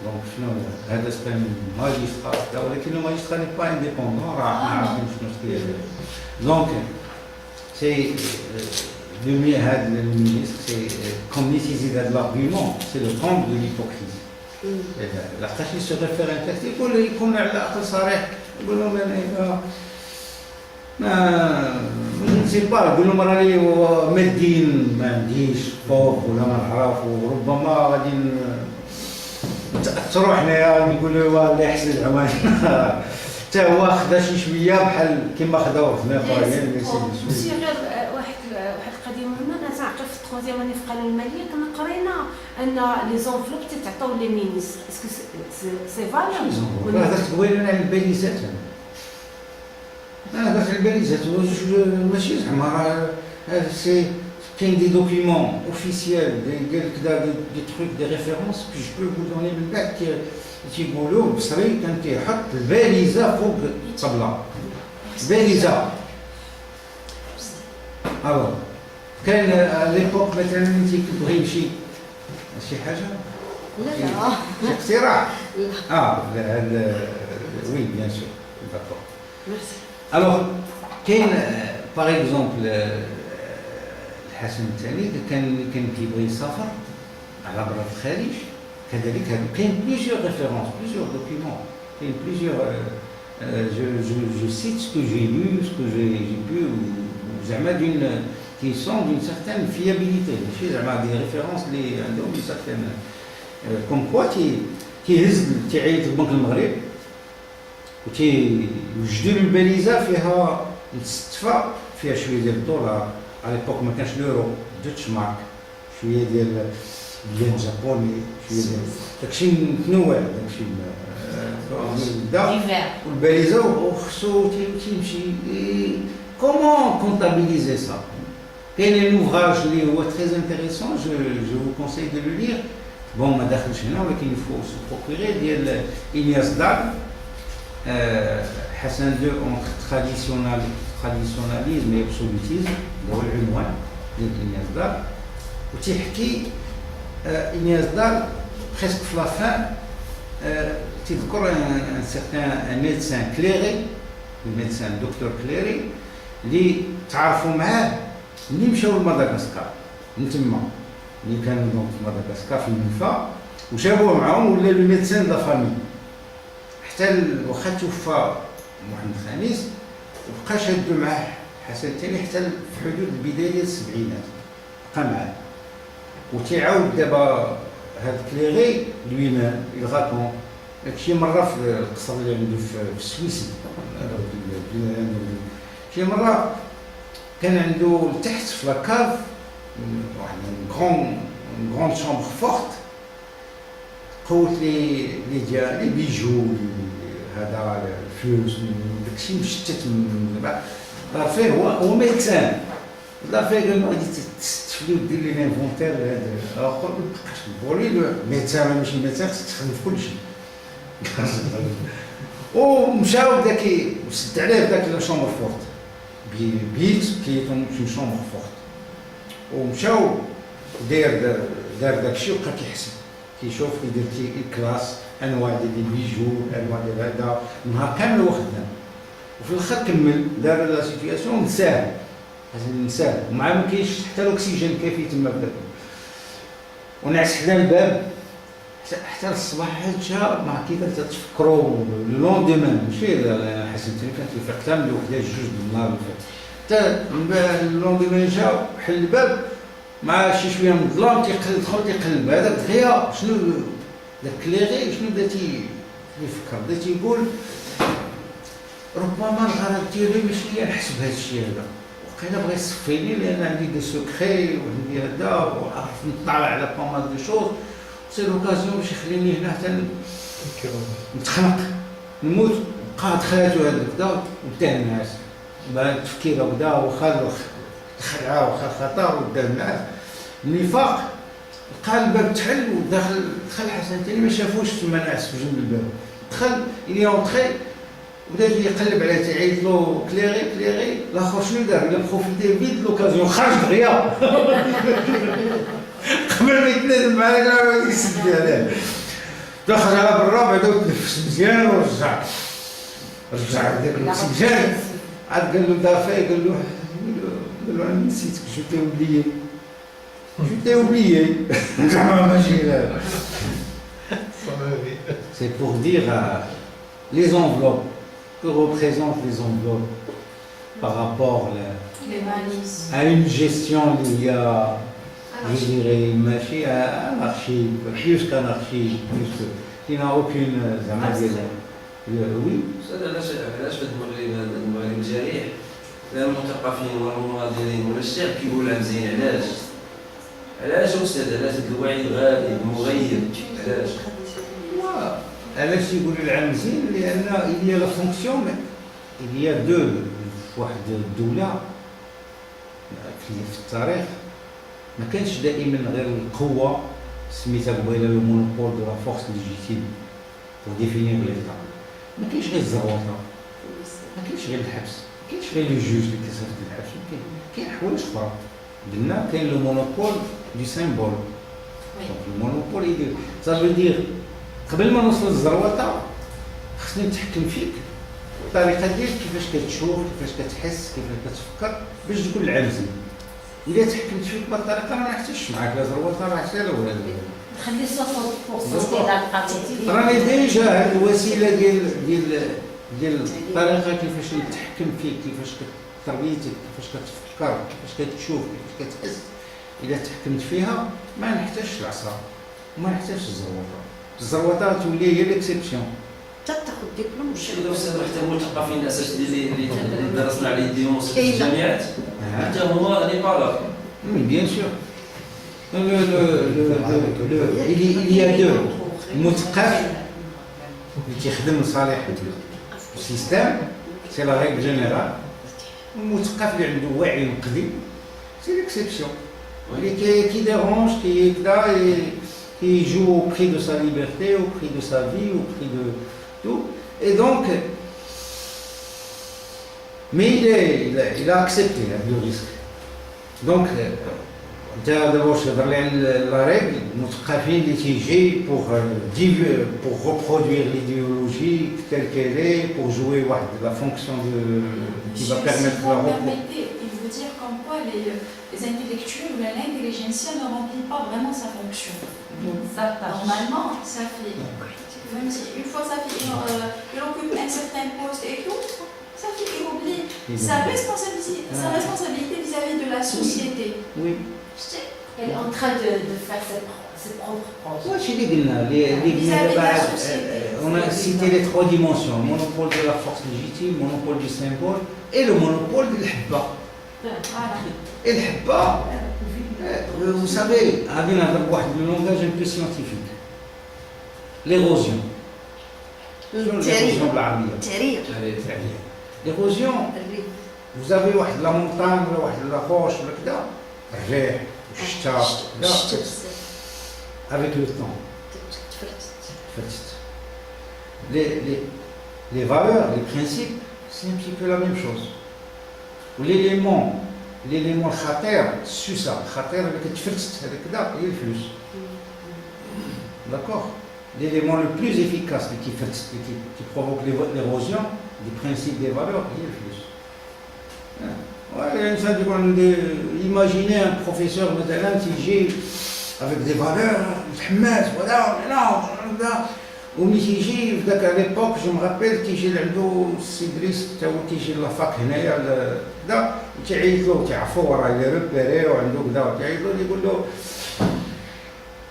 Donc شنو هذا سبان ماجسترا، ولكن الماجسترا n'est pas indépendant، راه عارفين شنو كاين. Donc c'est هذا المينيستر سي comme يزيد هذا l'argument c'est le comble de l'hypocrisie. لقاش يسو ريفير ان تكست يكون على الاقل صريح، يقول لهم انا ما نسي با، يقول لهم راني مادين ما عنديش فوق ولا ما نعرف، وربما غادي نتاثروا حنايا نقولوا الله يحسن العوان حتى هو خدا شي شويه بحال كيما خداو في اخرين.
سي غير واحد القضيه مهمه. انا تعرف في التروازيام اني في القانون الماليه كنا قرينا ان لي زونفلوب تتعطاو لي مينيستر. اسكو سي فالور؟
هذاك تقول انا الباليزات، انا داخل الباليزات ماشي زعما سي كاين دي دوكيومون اوفيسيال قال لك دي تروك دي ريفيرونس كي جو بو فو دوني من بعد تيقولوا بصري كان كيحط الباليزه فوق الطبله. باليزه الو كان ليبوك مثلا انت كتبغي شي حاجه
لا
اقتراح وي بيان سور داكور
ميرسي.
الوغ كاين باغ اكزومبل الحسن الثاني كان كيبغي يسافر على برا الخارج كذلك هادو كاين بليزيور ريفيرونس بليزيور دوكيومون كاين بليزيور je cite ce que j'ai lu, ce que j'ai pu زعما qui sont d'une certaine fiabilité ماشي زعما دي ريفيرونس اللي عندهم une certaine كوم كوا كيهز تيعيط البنك المغرب وتيوجدوا له الباليزه فيها مستفى فيها شويه ديال الدولار. على ليبوك ما كانش لورو دوتش مارك، شويه ديال الين جابوني، شويه ديال داكشي متنوع داكشي بدا والباليزه وخصو تيمشي كومون كونتابيليزي سا. كاين اوفراج اللي هو تري انتريسون جو vous conseille de le lire. بون ما داخلش هنا ولكن يفو سو بروكوري ديال إلياس دار حسن دو اونتر تراديسيوناليزم و ابسولوتيزم هو العنوان ديال إلياس دار. وتيحكي إلياس دار بريسك في لافان تذكر ان سيغتان ميدسان كليري، الميدسان دكتور كليري اللي تعرفوا معاه ملي مشاو لمدغشقر من تما، اللي كانوا دونك في مدغشقر في المنفى وجابوه معاهم ولا لو ميدسان دا فامي. حتى واخا توفى محمد خامس وبقى شادو معاه حسن الثاني حتى في حدود البدايه ديال السبعينات بقى معاه. وتيعاود دابا هاد كليغي لويمان الغاتون شي مره في القصر اللي عنده في السويسي. شي مره كان عنده لتحت في لاكاف واحد غون شامبر فورت قوت لي ديال لي بيجو هذا الفلوس داكشي مشتت من بعد. رافي هو ميدسان رافي قال له غادي تفلي ودير لي لانفونتير هذا اخر ما بقاش بولي له ميدسان ماشي ميدسان خصك تخدم في كلشي. ومشاو بدا وسد عليه داك الشامبر فورت بيت كيتون في شامبر فورت ومشاو دار داكشي وبقى كيحسب كيشوف كيدير الكلاس انواع ديال البيجو انواع ديال هذا نهار كامل هو خدام. وفي الاخر كمل دار لا سيتوياسيون نساه ومع ما كاينش حتى الاكسجين كافي تما بدا ونعس حدا الباب حتى الصباح جا ما كيفاش تفكروا اللوندومان ماشي حسن ثاني كانت الفيق حتى من وحده جوج النهار اللي فات حتى اللوندومان جا حل الباب مع شي شويه من الظلام دخل تيقلب هذاك دغيا شنو داك كليغي شنو بدا يفكر بدا تيقول ربما الغرض ديالي ماشي هي نحسب هذا الشيء هذا وقيلا بغا يصفيني لان عندي دي سوكري وعندي هذا وعرف نطلع على بامال دو شوز سي لوكازيون باش يخليني هنا حتى نتخنق نموت بقى دخلاتو هذاك كدا وبدا الناس بعد التفكير وكدا واخا الخدعه واخا الخطر وبدا الناس النفاق لقى الباب تحل ودخل حسن ثاني ما شافوش تما ناعس في جنب الباب دخل الي اونطري وبدا يقلب عليه تيعيط له كليغي الاخر شنو دار؟ الا بروفيتي فيت لوكازيون خرج دغيا قبل ما يتنادم معاك راه يسد عليه دخل على برا بعدا تنفس مزيان ورجع داك الاكسجين عاد قال له دافي قال له انا نسيتك جو تي اوبليي زعما ماشي لا سي بور دير les enveloppes que représentent les enveloppes par rapport à une gestion liée à, je dirais, machine anarchique, plus qu'anarchique, qui n'a aucune oui.
علاش في المغرب الجريح لا المثقفين والمناضلين ولا الشعب كيقولها مزيان علاش استاذ علاش الوعي الغائب المغيب
علاش يقولوا العام مزيان لان il y a la fonction il y a deux واحد الدوله في التاريخ ما كانش دائما غير القوه سميتها قبيله لو مونوبول دو لا فورس ليجيتيم بور ديفينير ليتا ما كاينش غير الزروطه ما كاينش غير الحبس ما كاينش غير لي جوج اللي كيصيفط الحبس كاين حوايج اخرى قلنا كاين لو مونوبول دو سيمبول المونوبول يدير صافي دير قبل ما نوصل للزروطه خصني نتحكم فيك الطريقه ديالك كيفاش كتشوف كيفاش كتحس كيفاش كتفكر باش تكون العامزين الا تحكمت فيك بالطريقه راه ما نحتاجش معاك لا زروطه راه حتى لا والو
خلي 60% ديال القاتل
راني ديجا هاد الوسيله ديال الطريقه كيفاش نتحكم فيك كيفاش تربيتك كيفاش كتفكر كيفاش كتشوف كيفاش كتحس الا تحكمت فيها ما نحتاجش العصا وما نحتاجش الزروطه تولي هي ليكسيبسيون
حتى تاخذ دبلوم
إذا وصلنا حتى المثقفين الأساس اللي درسنا على يديهم في الجامعات حتى هما لي بالاغ
بيان سور il y a deux المثقف اللي تيخدم لصالح السيستم سي لا ريغل جينيرال المثقف اللي عنده وعي نقدي سي ليكسيبسيون اللي كيديرونج كدا qui joue au prix de sa liberté, au prix de sa vie, au prix de tout. Et donc, mais il a accepté le risque. Donc, d'abord, c'est la règle, المثقفين اللي تيجي pour reproduire l'idéologie telle qu'elle est, pour jouer la fonction qui va permettre la reproduction.
Il veut dire comme quoi les intellectuels ou l'intelligentsia ne remplit pas vraiment sa fonction. Normalement, ça fait, même si une fois ça fait, il occupe un certain poste et tout, Ça fait qu'il oublie sa responsabilité vis-à-vis de la société.
Oui.
Elle est en train de faire ses propres projets.
Ouais, chez les Guinéens, on a cité les trois dimensions, le monopole de la force légitime, le monopole du symbole et le monopole de l'hibba.
Voilà.
Et l'hibba, vous savez, avec le langage un peu scientifique, l'érosion. L'érosion de l'armée. L'érosion, vous avez la montagne, la roche, avec le temps. Les valeurs, les principes, c'est un petit peu la même chose. L'élément khater, c'est ça. Khater avec le flux. D'accord? L'élément le plus efficace qui provoque l'érosion des principes des valeurs, il est le flux. Imaginez un professeur qui avec des valeurs, à l'époque, je me rappelle qu'il y a un Sidris qui est la fac, il est repéré,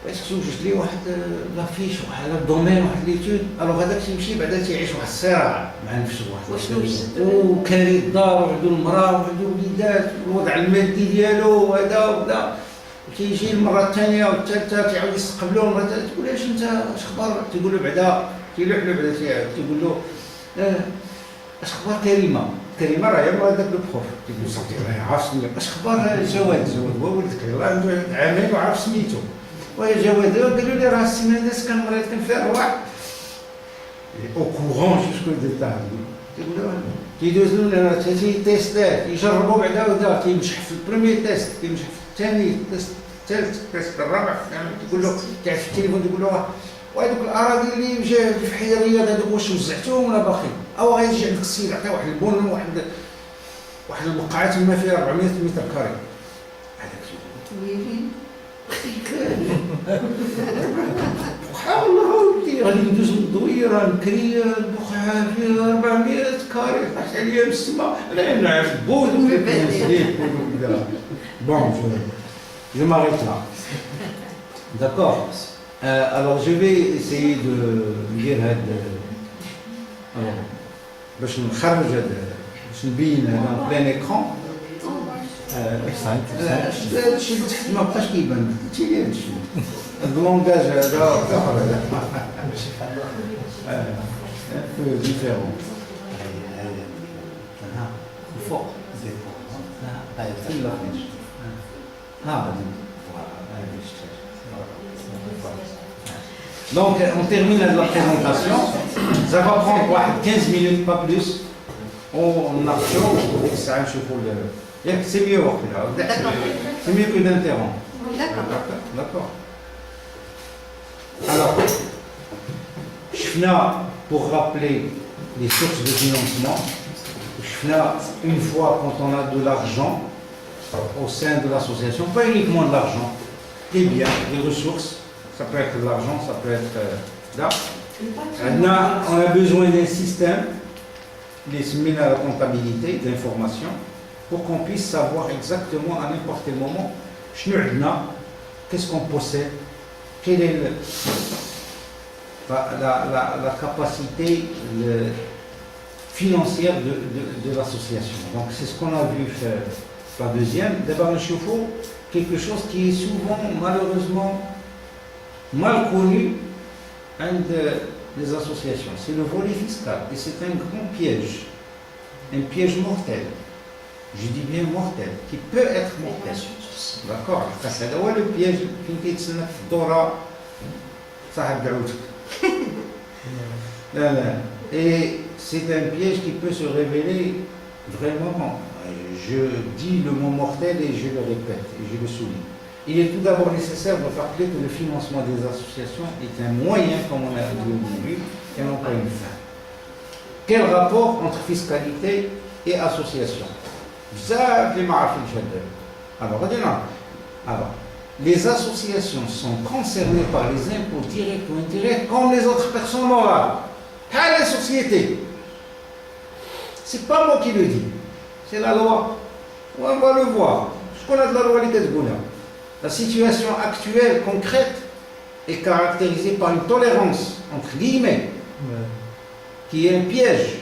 est-ce que je lis l'affiche, le domaine, l'étude, alors هذاك يمشي بعدا تيعيش واحد الصراع مع نفسه وكاري الدار وعنده المراه وعنده وليدات والوضع المادي ديالو وهذا كيجي المره الثانيه والثالثه تعاود يستقبلوه المره الثالثه تقول اش انت اش اخبار تقول له بعدا كيلوح له بعدا تيقول له اش اخبار كريمه راه هي هذاك البروف تيقول صافي راه عارف اش اخبار جواد هو ولدك راه عنده عامين وعارف سميتو ويا جواد قالوا لي راه السيمانه دازت كان مريض كان فيها الرواح او كورون جوسكو ديتاي كيدوز لنا ثلاثه تيستات يجربوا بعدا ودا كيمشح في البريمير تيست كيمشح في الثاني تيست الثالث تيست الرابع تقول له تعرف في التليفون تقول له وهذوك الاراضي اللي جا في الحيريه هذوك واش وزعتوهم ولا باقي او غيجي عندك السيد عطيه واحد البون واحد البقعه تما فيها 400 متر كاري هذاك سبحان الله ودي غادي ندوز من الدويره نكري البقعه فيها 400 كاري طاحت عليا من السماء انا نعرف بود bon je m'arrête là d'accord alors je vais essayer de dire alors باش نخرج باش نبين هذا بلان ايكران هادشي اللي تحت ما بقاش كيبان قلتي لي هادشي اللونغاج هذا peu différent. Fort. Donc on termine la présentation. Ça va prendre 15 minutes, pas plus. On a c'est mieux, c'est mieux que d'interrompre. D'accord. Alors, pour rappeler les sources de financement, une fois quand on a de l'argent au sein de l'association, pas uniquement de l'argent, des biens, des ressources, ça peut être de l'argent, ça peut être là. On a besoin d'un système, les semaines à la comptabilité, d'information, pour qu'on puisse savoir exactement à n'importe quel moment qu'est-ce qu'on possède, quelle est la capacité financière de l'association. Donc c'est ce qu'on a vu faire la deuxième. D'abord un chauffe quelque chose qui est souvent malheureusement mal connu des associations. C'est le volet fiscal et c'est un grand piège mortel. Je dis bien mortel, qui peut être mortel. D'accord? C'est le piège qui est Dora, et c'est un piège qui peut se révéler vraiment. Je dis le mot mortel et je le répète et je le souligne. Il est tout d'abord nécessaire de rappeler que le financement des associations est un moyen, comme on a dit au début, et non pas une fin. Quel rapport entre fiscalité et association? Alors, les associations sont concernées par les impôts directs ou indirects comme les autres personnes morales. Les sociétés. C'est pas moi qui le dis, c'est la loi. On va le voir. Je connais de la loi les La situation actuelle, concrète, est caractérisée par une tolérance, entre guillemets, qui est un piège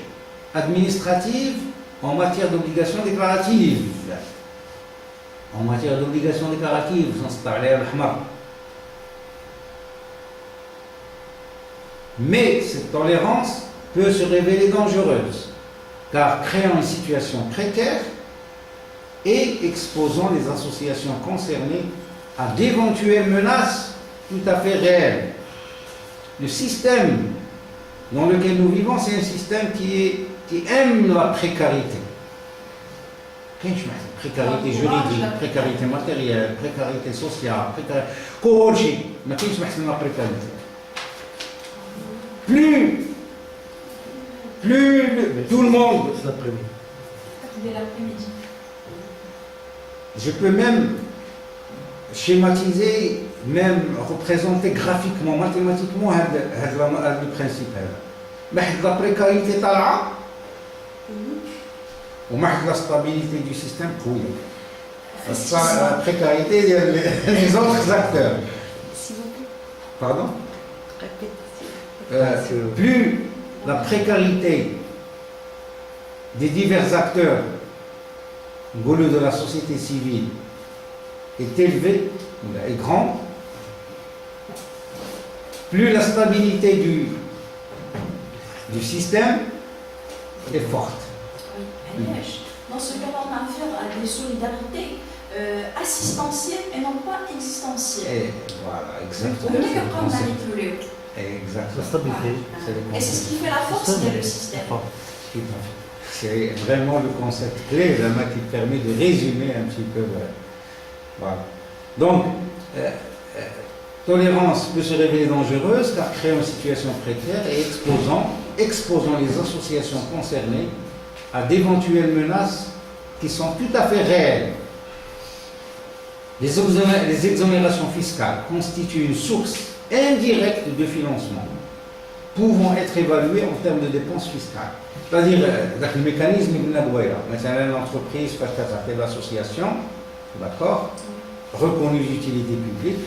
administratif en matière d'obligations déclaratives. En matière d'obligations déclaratives, sans parler à l'ahmar. Mais cette tolérance peut se révéler dangereuse, car créant une situation précaire et exposant les associations concernées à d'éventuelles menaces tout à fait réelles. Le système dans lequel nous vivons, c'est un système qui aime la précarité. Précarité juridique, précarité matérielle, précarité sociale, précarité. Plus tout le monde. Je peux même schématiser, même représenter graphiquement, mathématiquement le principe. La précarité طالعة ومع la stabilité du système couille. La précarité des autres acteurs. Pardon? Plus la précarité des divers acteurs de la société civile est élevée, est grande, plus la stabilité du système est forte.
Oui. Dans ce cas, on a affaire à des solidarités assistentielles et non pas existentielles.
Et voilà, exactement.
On est capable de manipuler.
Exactement.
La stabilité, c'est le
Et c'est ce qui fait la force du système.
Tout à fait. C'est vraiment le concept clé qui permet de résumer un petit peu. Voilà. Donc, tolérance peut se révéler dangereuse car créant une situation précaire et exposant les associations concernées à d'éventuelles menaces qui sont tout à fait réelles. Les exonérations fiscales constituent une source indirecte de financement, pouvant être évaluées en termes de dépenses fiscales. C'est-à-dire, le mécanisme de la loi, maintenant l'entreprise peut faire l'association, d'accord, reconnue d'utilité publique,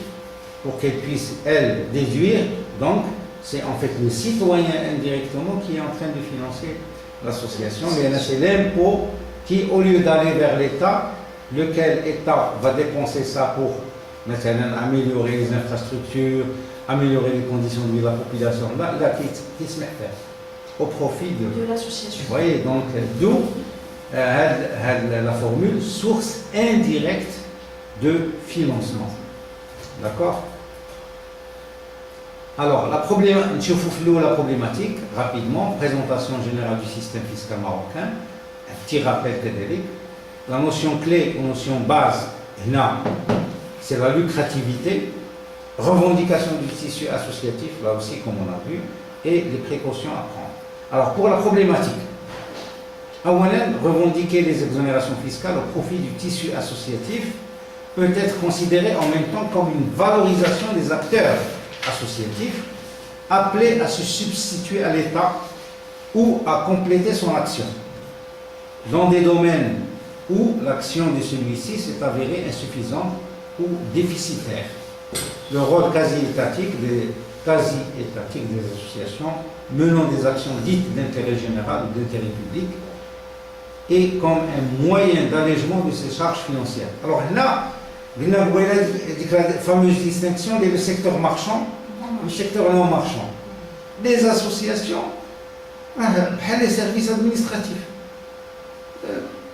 pour qu'elle puisse, elle, déduire. Donc, c'est en fait le citoyen indirectement qui est en train de financer l'association. Mais c'est l'impôt qui, au lieu d'aller vers l'État, lequel État va dépenser ça pour maintenant améliorer les infrastructures, améliorer les conditions de vie de la population, là, qui se met à faire au profit de
l'association.
Vous voyez, donc, d'où la formule source indirecte de financement. D'accord? Alors, la problématique, rapidement, présentation générale du système fiscal marocain, un petit rappel pédélique. La notion clé, la notion base, c'est la lucrativité, revendication du tissu associatif, là aussi comme on a vu, et les précautions à prendre. Alors pour la problématique, revendiquer les exonérations fiscales au profit du tissu associatif peut être considéré en même temps comme une valorisation des acteurs associatifs appelés à se substituer à l'État ou à compléter son action dans des domaines où l'action de celui-ci s'est avérée insuffisante ou déficitaire. Le rôle quasi-étatique des associations menant des actions dites d'intérêt général ou d'intérêt public et comme un moyen d'allègement de ses charges financières. Alors là, la fameuse distinction entre le secteur marchand et le secteur non marchand. Les associations, les services administratifs.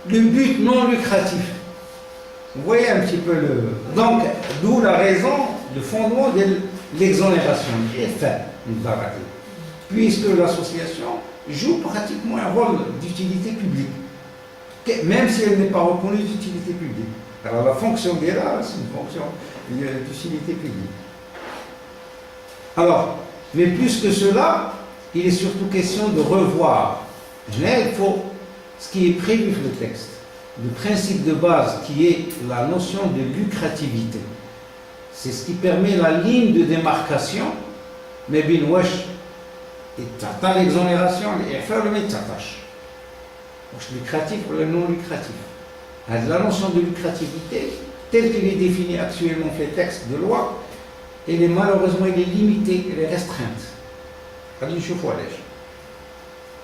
Le but non lucratif. Vous voyez un petit peu le... Donc, d'où la raison, le fondement de l'exonération qui est faite, puisque l'association joue pratiquement un rôle d'utilité publique, même si elle n'est pas reconnue d'utilité publique. Alors la fonction d'elle, c'est une fonction d'utilité publique. Alors, mais plus que cela, il est surtout question de revoir. Il faut ce qui est prévu dans le texte, le principe de base qui est la notion de lucrativité. C'est ce qui permet la ligne de démarcation, mais bien wesh, et t'as l'exonération, et faire le métier tâche. lucratif ou le non lucratif. La notion de lucrativité, telle qu'elle est définie actuellement dans les textes de loi, elle est malheureusement limitée, elle est restreinte.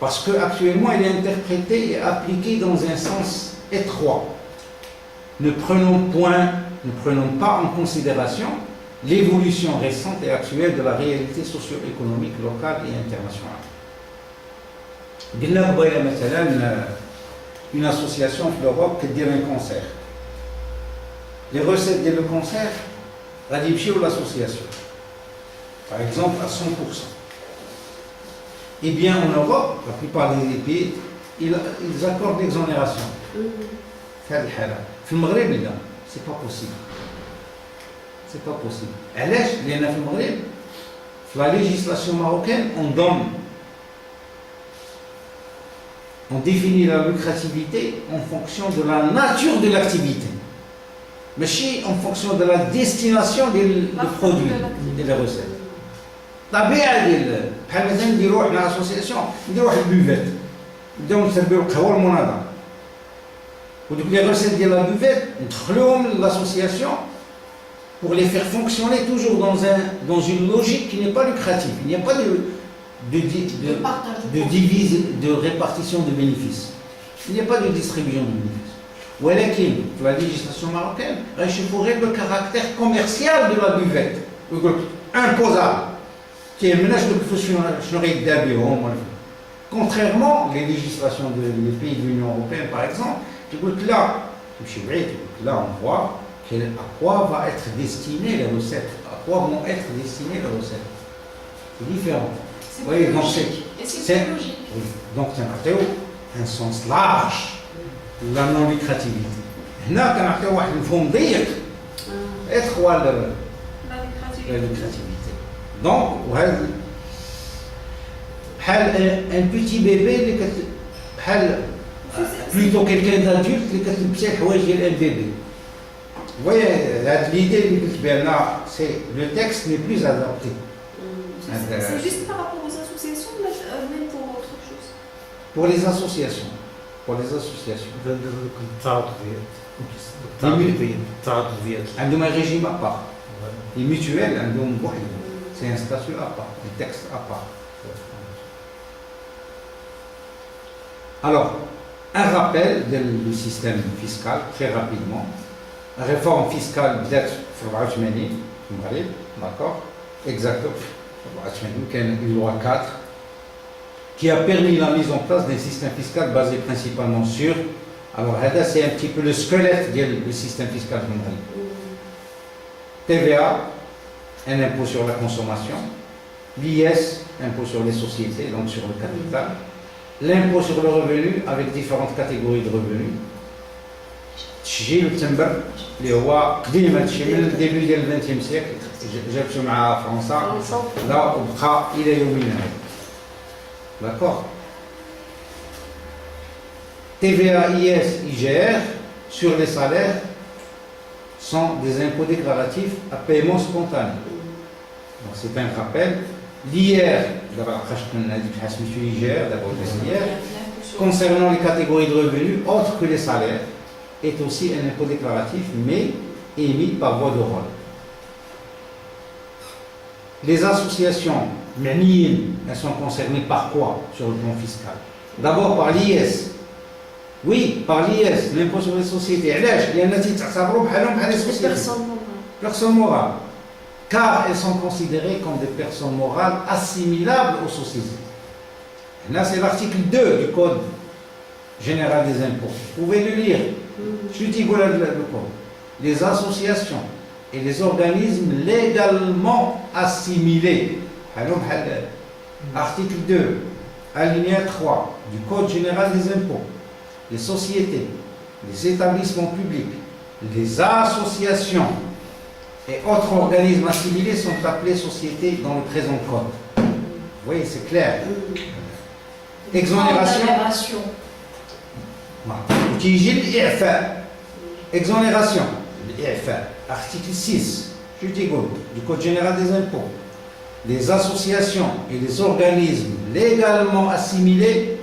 Parce qu'actuellement, elle est interprétée et appliquée dans un sens étroit. Ne prenons pas en considération l'évolution récente et actuelle de la réalité socio-économique locale et internationale. Une association en Europe qui dit un concert. Les recettes de le concert, ou l'association, par exemple, à 100%. Eh bien, en Europe, la plupart des pays, ils accordent l'exonération. Dans le Maghreb, là, c'est pas possible. C'est pas possible. Dans le Maghreb, la législation marocaine, on définit la lucrativité en fonction de la nature de l'activité, mais en fonction de la destination des produits et des recettes. طبيعي بحال مثلا نديروا حنا اسوسياسيون نديروا واحد البوفيت نبداو نسربيو القهوه المناضه ودوك لي غوسيت ديال لا بوفيت ندخلوهم للاسوسياسيون pour les faire fonctionner toujours dans une logique qui n'est pas lucrative. Il n'y a pas de répartition de bénéfices. Il n'y a pas de distribution de bénéfices. ولكن la législation marocaine réchaufferait le caractère commercial de la buvette, imposable. Contrairement aux législations des pays de l'Union européenne, par exemple, là on voit à quoi va être destinées les recettes, à quoi vont être destinées les recettes. C'est différent.
C'est logique. Et c'est logique.
Oui. Donc c'est un sens large de la non-lucrativité. Là, on a واحد المفهوم ضيق étroit la lucrativité. Donc, un petit bébé, plutôt quelqu'un d'adulte qui a un bébé. Vous voyez, l'idée c'est le texte n'est plus adapté.
C'est juste par rapport aux associations ou même pour autre chose?
Pour les associations. Pour les associations. عندهم un régime à part. Les mutuelles, c'est un statut à part, un texte à part. Alors, un rappel du système fiscal, très rapidement. La réforme fiscale, peut-être, d'accord? Exactement. Une loi 4 qui a permis la mise en place d'un système fiscal basé principalement sur. Alors, c'est un petit peu le squelette du système fiscal du Mali. TVA, un impôt sur la consommation, l'IS, impôt sur les sociétés, donc sur le capital, l'impôt sur le revenu avec différentes catégories de revenus. تشجيل تمبر اللي هو قديم هادشي من الديبي ديال 20 سيكل جابته مع فرنسا لا وبقى الى يومنا هذا. D'accord. TVA, IS, IGR sur les salaires sont des impôts déclaratifs à paiement spontané. Donc c'est un rappel. L'IR, concernant les catégories de revenus autres que les salaires, est aussi un impôt déclaratif, mais émis par voie d'oral. Les associations, elles sont concernées par quoi sur le plan fiscal? D'abord par l'IS. Oui, par l'IS, l'impôt sur les sociétés. Il y en a qui sont personnes morales. Car elles sont considérées comme des personnes morales assimilables aux sociétés. Et là, c'est l'article 2 du Code général des impôts. Vous pouvez le lire. Je dis le code. Les associations et les organismes légalement assimilés. Article 2, alinéa 3 du Code général des impôts. Les sociétés, les établissements publics, les associations et autres organismes assimilés sont appelés sociétés dans le présent code. Vous voyez, c'est clair. Exonération. Exonération. Article 6 du Code général des impôts. Les associations et les organismes légalement assimilés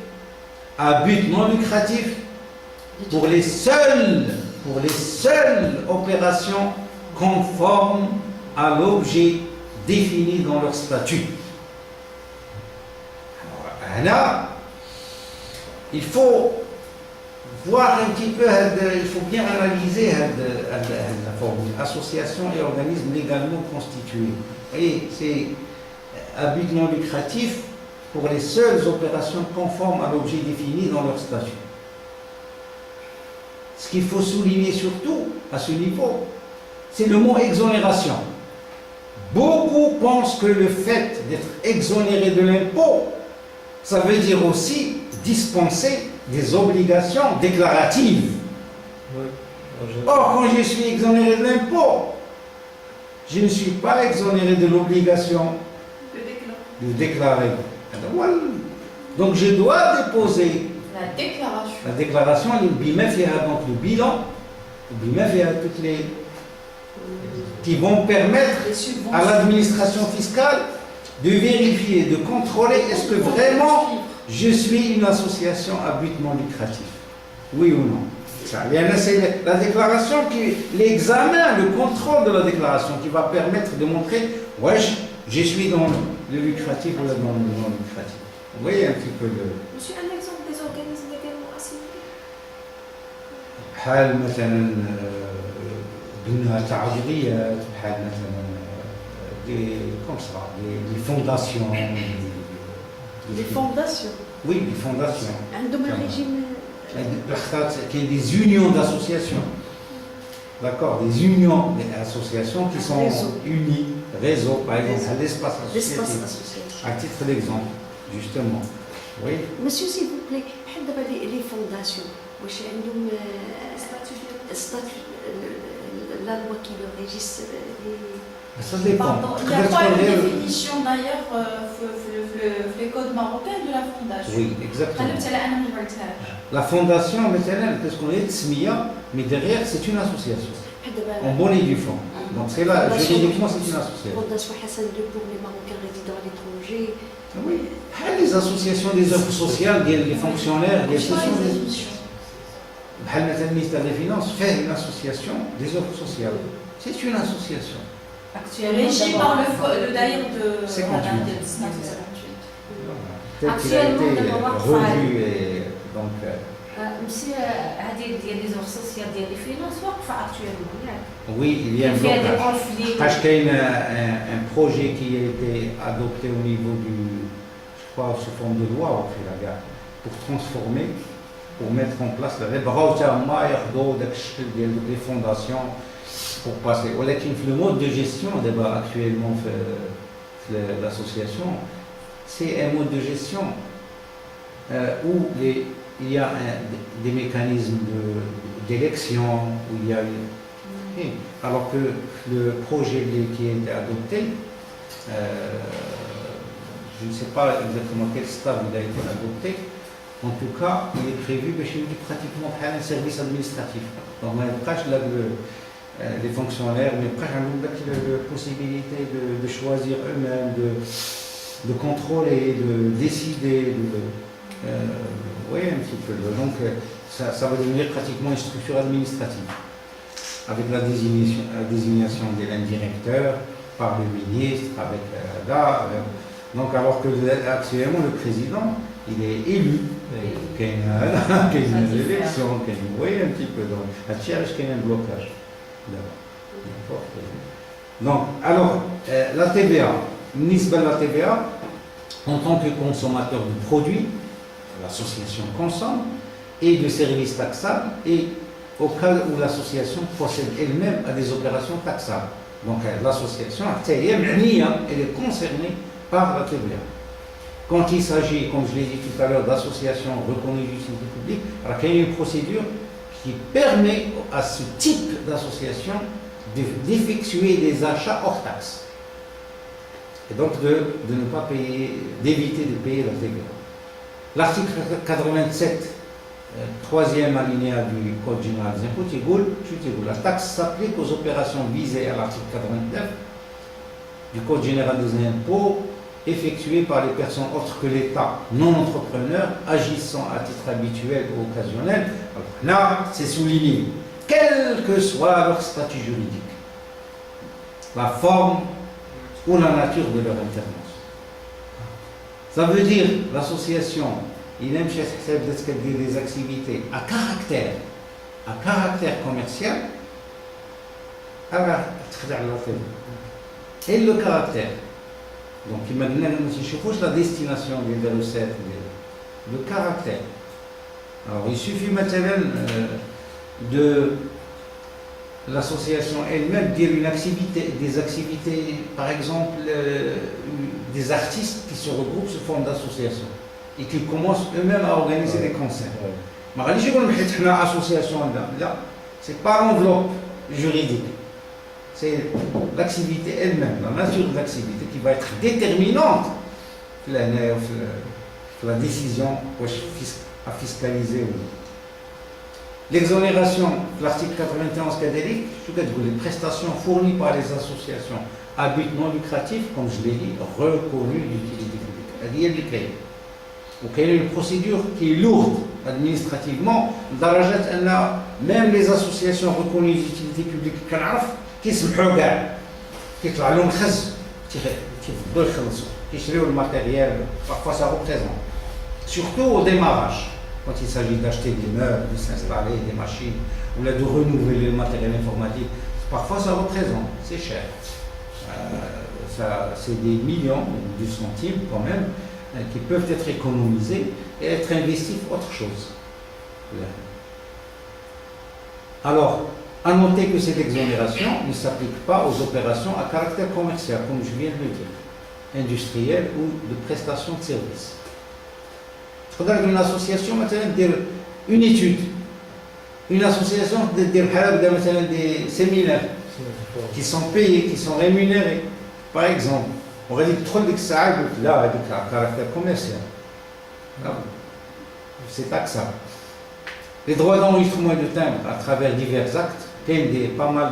à but non lucratif pour les seules opérations conformes à l'objet défini dans leur statut. Alors, là, il faut voir un petit peu, il faut bien analyser la formule association et organisme légalement constitués. Vous voyez, c'est à but non lucratif pour les seules opérations conformes à l'objet défini dans leur statut. Ce qu'il faut souligner surtout à ce niveau, c'est le mot exonération. Beaucoup pensent que le fait d'être exonéré de l'impôt, ça veut dire aussi dispenser des obligations déclaratives. Or, quand je suis exonéré de l'impôt, je ne suis pas exonéré de l'obligation de déclarer. Donc, je dois déposer la déclaration, donc le bilan, toutes les qui vont permettre à l'administration fiscale de vérifier, de contrôler est-ce que vraiment je suis une association à but non lucratif. Oui ou non? C'est la déclaration, l'examen, le contrôle de la déclaration qui va permettre de montrer ouais, je suis dans le lucratif ou dans le non lucratif. Vous voyez un petit peu le...
Monsieur, un exemple des organismes légalement assimilés.
بحال مثلا دونها تعريضيات بحال مثلا des fondations.
Les fondations.
Oui, des fondations.
عندهم un régime.
Qu'il y a des unions d'associations. D'accord, des unions d'associations qui sont unies. Réseau, par exemple, à l'espace associatif. À titre d'exemple, justement. Oui.
Monsieur, s'il vous plaît, les fondations. واش عندهم statut, la loi qui le régisse.
Ça dépend.
Il y a pas une définition d'ailleurs le code marocain de la fondation.
Oui, exactement. La fondation, qu'est-ce qu'on est SMIA, mais derrière c'est une association. En bonne et due forme. Donc c'est là, juridiquement c'est une association.
Fondation Hassan II pour les Marocains résidant à l'étranger.
Oui. Les associations des œuvres sociales, des fonctionnaires, des associations. Le ministère des Finances fait une association des œuvres sociales. C'est une association.
Actuellement, régi par le d'ailleurs de
58. Peut-être qu'il a été revu et donc.
Monsieur, il y a des œuvres sociales, il y a des finances actuellement.
Oui, il y a un blocage. Parce qu'il y a un projet qui a été adopté au niveau du, je crois, sous forme de loi au Prélaga, pour transformer, pour mettre en place les fondations pour passer. Le mode de gestion actuellement de l'association, c'est un mode de gestion où il y a des mécanismes d'élection, où il y a alors que le projet qui a été adopté, je ne sais pas exactement quel stade il a été adopté. En tout cas, il est prévu pratiquement un service administratif. Donc, les fonctionnaires, mais pas la possibilité de choisir eux-mêmes, de contrôler, de décider. Oui, un petit peu. Donc, ça va devenir pratiquement une structure administrative, avec la désignation d'un directeur par le ministre, donc, alors que actuellement, le président, il est élu. Il y a une élection, oui, un petit peu. Donc, à Tchèque, il y a un blocage. Donc, alors, la TVA, la TVA, en tant que consommateur de produits, l'association consomme, et de services taxables, et au cas où l'association procède elle-même à des opérations taxables. Donc, l'association, elle est concernée par la TVA. Quand il s'agit, comme je l'ai dit tout à l'heure, d'associations reconnues d'utilité publique, alors qu'il y a une procédure qui permet à ce type d'association d'effectuer des achats hors taxe. Et donc de ne pas payer, d'éviter de payer la TVA. L'article 87, troisième alinéa du Code général des impôts, la taxe s'applique aux opérations visées à l'article 89 du Code général des impôts effectués par les personnes autres que l'État, non entrepreneurs, agissant à titre habituel ou occasionnel. Alors, là, c'est souligné, quel que soit leur statut juridique, la forme ou la nature de leur intervention. Ça veut dire l'association, il aime des activités à caractère commercial, et le caractère. Donc, il m'a donné la destination des recettes, le caractère. Alors, il suffit maintenant de l'association elle-même dire une activité, des activités, par exemple, des artistes qui se regroupent sous forme d'association et qui commencent eux-mêmes à organiser des concerts. Mais l'association, là, c'est pas l'enveloppe juridique. C'est l'activité elle-même, la nature de l'activité qui va être déterminante pour la décision à fiscaliser ou non. L'exonération de l'article 91 cadélique, les prestations fournies par les associations à but non lucratif, comme je l'ai dit, reconnues d'utilité publique. Donc il y a une procédure qui est lourde administrativement, même les associations reconnues d'utilité publique, كيسمحوا كاع كيطلع لهم خز كيفضلوا يخلصوا كيشريوا الماتيريال parfois ça représente surtout au démarrage quand il s'agit d'acheter des meubles, de s'installer des machines ou là de renouveler le matériel informatique, parfois ça représente, c'est cher, c'est des millions de centimes quand même qui peuvent être économisés et être investis pour autre chose. Alors, à noter que cette exonération ne s'applique pas aux opérations à caractère commercial, comme je viens de le dire, industriel ou de prestation de services. Il faudra qu'une association, une étude, une association des séminaires qui sont payés, qui sont rémunérés. Par exemple, on va dire que ça là, avec un caractère commercial. C'est taxable. Les droits d'enregistrement et de timbre à travers divers actes, il y a pas mal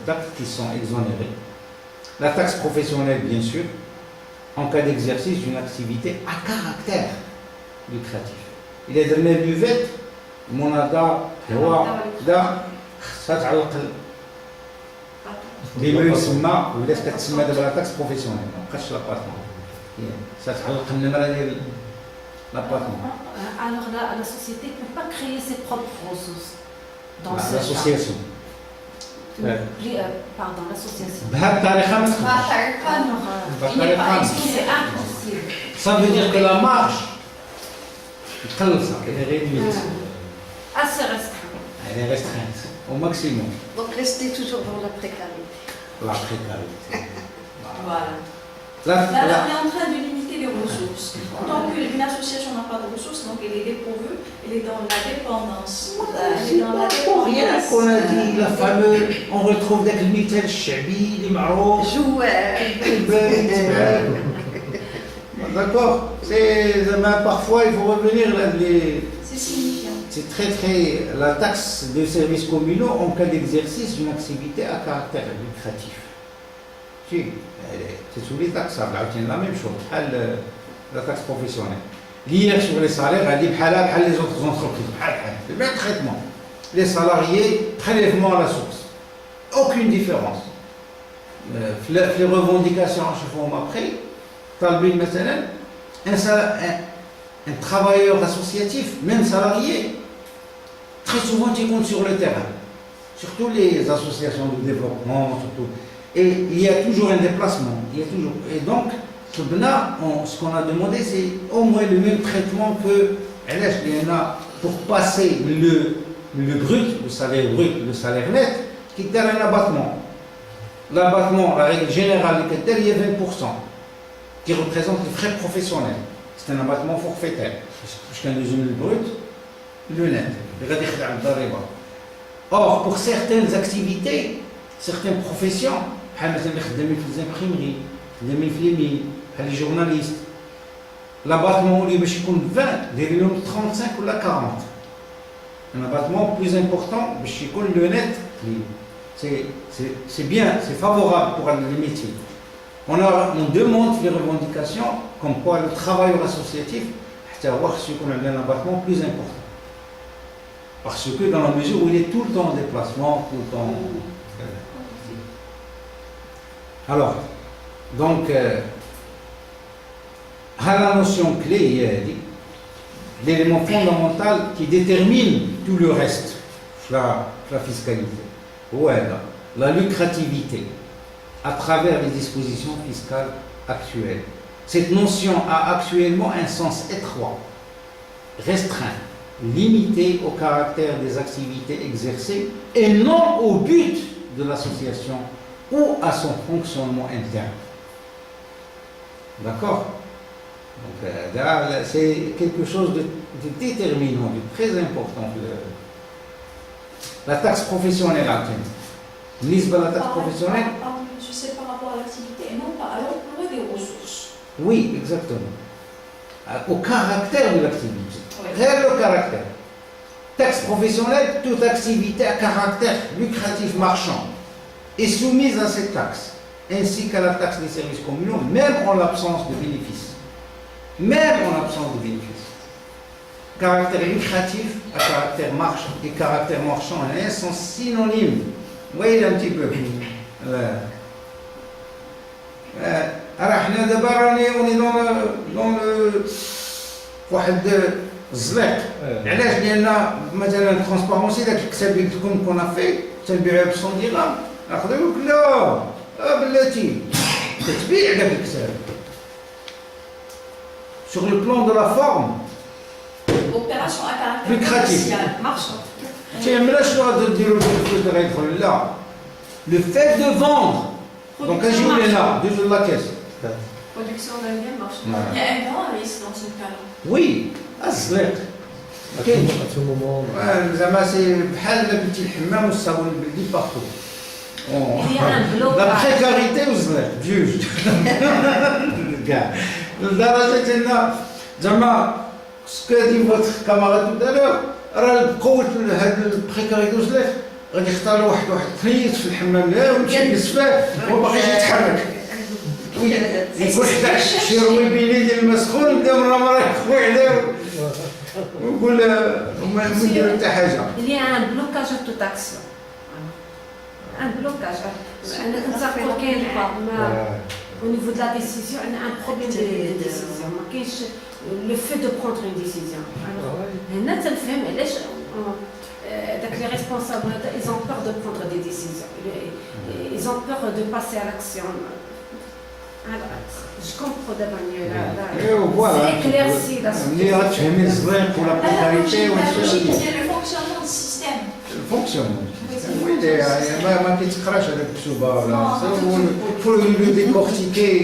d'actes qui sont exonérés. La taxe professionnelle, bien sûr, en cas d'exercice d'une activité à caractère lucratif. Il y a des buvette, monada, roi, da, ça تعلق بما يسمى ولا تسمى دابا la taxe professionnelle. ما بقاش لابارتمون. ça تعلق النمره ديال l'appartement.
Alors la société ne peut pas créer ses propres ressources dans
l'association.
Pardon, l'association. C'est impossible.
Ça veut dire que la marge, elle est réduite.
Assez restreinte.
Elle est restreinte, au maximum.
Donc restez toujours dans la précarité.
La précarité.
Voilà.
Là,
on est en train de limiter les ressources. Tant qu'une association n'a pas de ressources, donc elle est dépourvue, elle est dans la dépendance.
C'est pas pour rien qu'on a dit la fameuse, on retrouve des المثال الشعبي اللي معروف. D'accord. Parfois il faut revenir là.
C'est signifiant.
C'est très la taxe de services communaux en cas d'exercice d'une activité à caractère lucratif. C'est sous les taxes, c'est la même chose, la taxe professionnelle. L'IR sur les salaires, elle dit les autres entreprises, le même traitement. Les salariés, prélèvement à la source. Aucune différence. Les revendications à chaque fois après, un travailleur associatif, même salarié, très souvent il compte sur le terrain. Surtout les associations de développement, surtout. Et il y a toujours un déplacement. Et donc, ce qu'on a demandé, c'est au moins le même traitement que pour passer le brut, le salaire brut, le salaire net, qui est un abattement. L'abattement, la règle générale, il y a 20%, qui représente les frais professionnels. C'est un abattement forfaitaire. Puisqu'un deuxième le brut, le net. Or, pour certaines activités, certaines professions, les imprimeries, les journalistes, l'abattement au lieu de 20, il 35 ou 40. Un abattement plus important, le net, c'est bien, c'est favorable pour les métiers. on demande les revendications comme quoi le travail associatif c'est avoir ce qu'on a un abattement plus important. Parce que dans la mesure où il est tout le temps en déplacement, tout le temps. Alors, donc, à la notion clé, il y a l'élément fondamental qui détermine tout le reste, la fiscalité. Ouais, la lucrativité à travers les dispositions fiscales actuelles. Cette notion a actuellement un sens étroit, restreint, limité au caractère des activités exercées et non au but de l'association ou à son fonctionnement interne. D'accord? Donc, c'est quelque chose de déterminant, de très important. La taxe professionnelle, la taxe professionnelle.
Je sais par rapport à l'activité et non pas à l'emploi des ressources.
Oui, exactement. Au caractère de l'activité.
Oui.
Réel le caractère. Taxe professionnelle, toute activité à caractère lucratif marchand est soumise à cette taxe, ainsi qu'à la taxe des services communaux, même en l'absence de bénéfices. Même en l'absence de bénéfices. Caractère lucratif à caractère marchand et caractère marchand sont synonymes. Vous voyez un petit peu. Alors, on est dans le واحد الزليق علاش لان مثلا الترونسبارونسي داك الكتاب اللي قلت لكم كنا فيه تنبيعها ب 100 درهم اخذوا لك لا بلاتي تتبيع داك الكتاب sur le plan de la forme
Opération à caractère
lucratif
marchand.
تيهمنا شنو غاديروا الفلوس اللي غيدخل لا le fait de vendre donc اجيو لهنا دوزو لا كاس
Production d'un bien marchand. Il y a un grand risque dans ce cas-là.
Oui, الزليق كاين زعما سي بحال بنتي الحمام والصابون البلدي بارتو لا بريكاريتي والزليق بجوج كاع لدرجه ان زعما سكادي فوتر كاميرا تو دالور راه بقوه هاد البريكاريتي والزليق غادي يختار واحد تريت في الحمام لا ويمشي يسفاه وباقي يتحرك يقول حتى شي رويبيلي ديال المسخون بدا مرة يخوي عليه ويقول ما نديرو حتى حاجه.
Il y a un blocage de toute action. Un blocage. Au niveau de la décision, on a un problème de décision. Le fait de prendre une décision. Les responsables, ils ont peur de prendre des décisions. Ils ont peur de passer à l'action. Alors, je comprends d'abord c'est éclairci la
situation. Pour la précarité,
le fonctionnement du système.
Le fonctionnement. Oui, ما كيتقراش هذاك الكتوبه ولا faut le décortiquer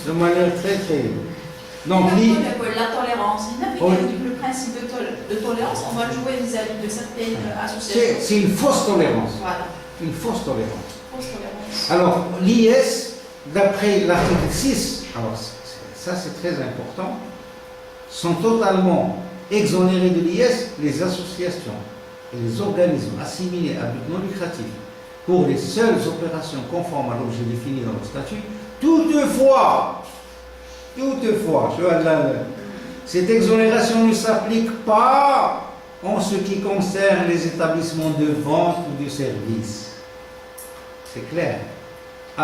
de manière très très. Donc
la tolérance, le principe de tolérance, on va le jouer vis-à-vis de certaines associations.
C'est une fausse tolérance.
Voilà.
Une fausse tolérance.
Fausse tolérance.
Alors, l'IS, d'après l'article 6, alors ça c'est très important, sont totalement exonérés de l'IS les associations et les organismes assimilés à but non lucratif pour les seules opérations conformes à l'objet défini dans le statut. Toutefois, cette exonération ne s'applique pas en ce qui concerne les établissements de vente ou de service. C'est clair.